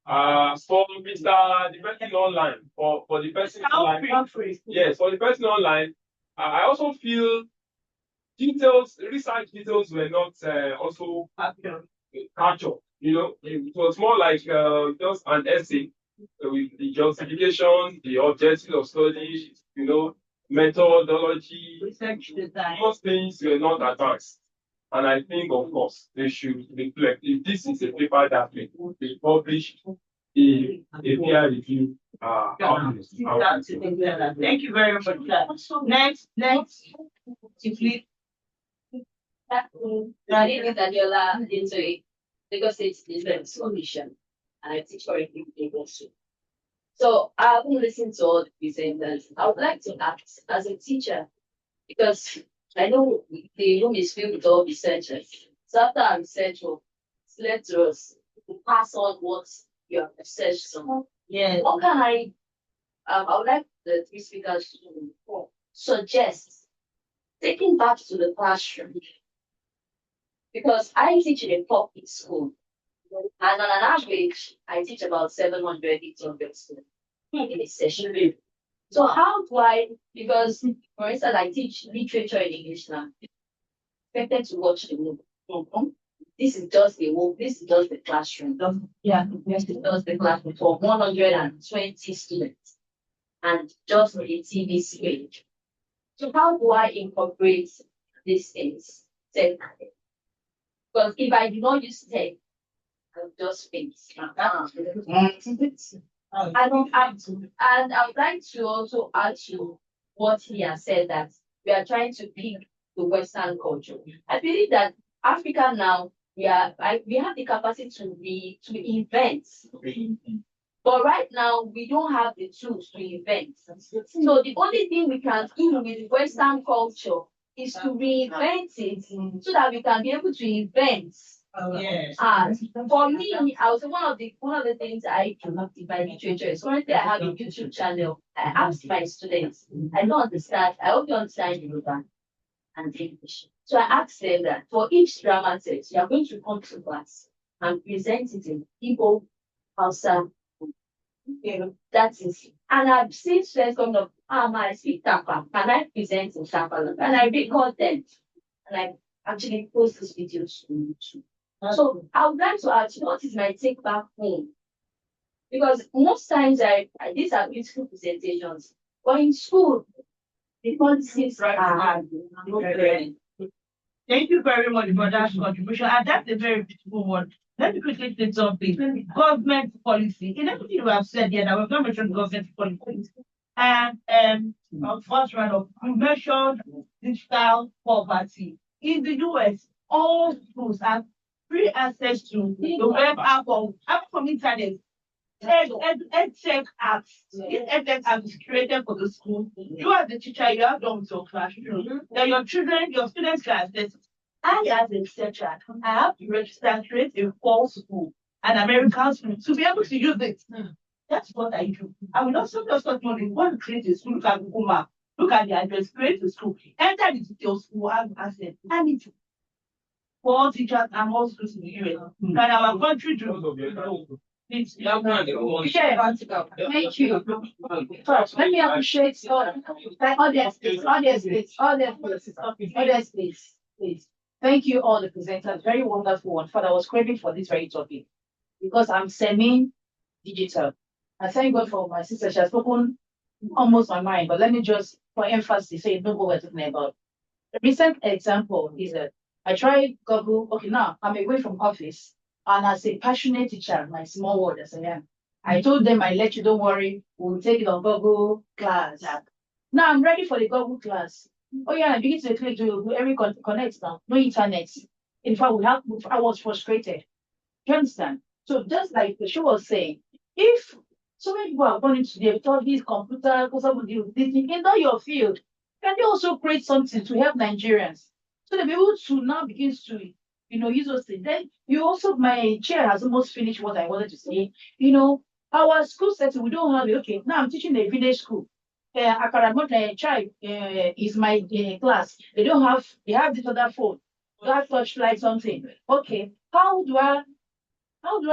For Mr. the person online, for the person online, yes, for the person online, I also feel research details were not also captured. It was more like just an essay with the justification, the objectives of study, methodology. Those things were not advanced. And I think, of course, they should reflect. If this is a paper that will be published in a peer review, thank you very much. Next, please. My name is Daniela into Lagos State Business Commission, and I teach currently in Lagos. So I haven't listened to all the presenters. I would like to ask as a teacher, because I know the room is filled with all researchers. So after our research work, it's left to us to pass on what you have researched on. Yeah. What can I would like the three speakers to suggest taking back to the classroom. Because I teach in a public school, and on an average, I teach about 700, 800 students in a session. So how do I, because for instance, I teach literature in English now, expected to watch the movie. This is just the classroom. Yeah, this is just the classroom for 120 students and just the TV screen. So how do I incorporate these things? Because if I do not use tech, I'll just faint. And I would like to also add to what he has said, that we are trying to pick the Western culture. I believe that Africa now, we have the capacity to invent. But right now, we don't have the tools to invent. So the only thing we can do with Western culture is to reinvent it so that we can be able to invent. Yes. For me, I was one of the things I do in my literature is currently I have a YouTube channel. I ask my students, I don't understand, I hope you understand Yoruba and English. So I asked them that for each drama text, you are going to come to class and present it in Igbo, Hausa. That is, and I've seen students coming up, I speak Tapa, can I present in Tapa? And I record them, and I actually post these videos on YouTube. So I would like to ask, what is my take back home? Because most times these are beautiful presentations, but in school, the policies are hard. Thank you very much for that contribution. And that's a very beautiful one. Let me quickly say something. Government policy. In everything you have said here, that we've not mentioned government policy. And first round of you mentioned digital poverty. In the US, all schools have free access to the web app from internet. EdTech apps. This EdTech app is created for the school. You as the teacher, you have done with your classroom. Then your students can access it. I as a researcher, I have to register and create a false school, an American school, to be able to use it. That's what I do. I will not just talk money. Want to create a school, look at Google Map, look at the address, create a school, enter the details, who have access. I need to. For all teachers and all schools in the US. Can our country do? Thank you. First, let me appreciate audience, please. Thank you all the presenters. Very wonderful one. Father, I was craving for this very topic because I'm semi-digital. I thank God for my sister. She has spoken almost my mind, but let me just, for emphasis, say don't go what we're talking about. A recent example is that I tried Google. Okay, now I'm away from office, and as a passionate teacher, my small word as I am, I told them I let you, don't worry, we'll take it on Google class. Now I'm ready for the Google class. Oh yeah, I begin to click to every connect now, no internet. In fact, I was frustrated. Do you understand? So just like the show was saying, if so many people are going to the this computer, because somebody do this in your field, can they also create something to help Nigerians? So they'll be able to now begin to, use those things. Then you also, my chair has almost finished what I wanted to say. Our school setting, we don't have it. Okay, now I'm teaching a village school. Akaramot child is my class. They have this other phone, that touchlight something. Okay, how do I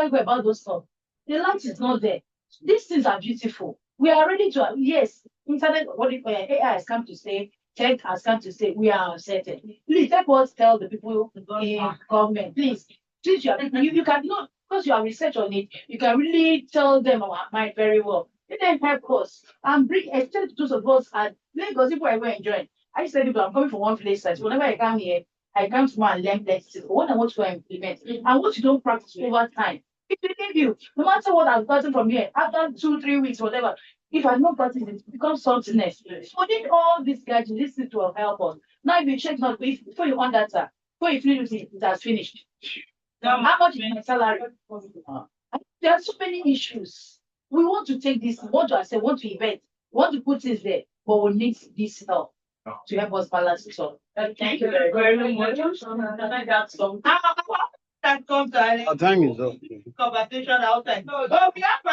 go about those stuff? The light is not there. These things are beautiful. We are ready to, yes, internet, what if AI has come to stay, tech has come to stay, we are uncertain. Please help us tell the people in government, please you can not, because you have research on it, you can really tell them our mind very well. Let them help us and bring, especially those of us at Lagos, people I will enjoy. I said, people, I'm coming from one place, so whenever I come here, I come to and learn lessons. What I want to implement and what you don't practice over time. It will give you, no matter what I've gotten from here, after 2-3 weeks, whatever, if I don't practice it, it becomes something else. So need all these guys to listen to help us. Now if you check now, before you want data, before you finish it, it has finished. Now, how much is my salary? There are so many issues. We want to take this, want to accept, want to invent, want to put this there, but we need this help to help us balance it all. Thank you very much. I got some. That comes to Our time is up. conversation outside. Oh, we have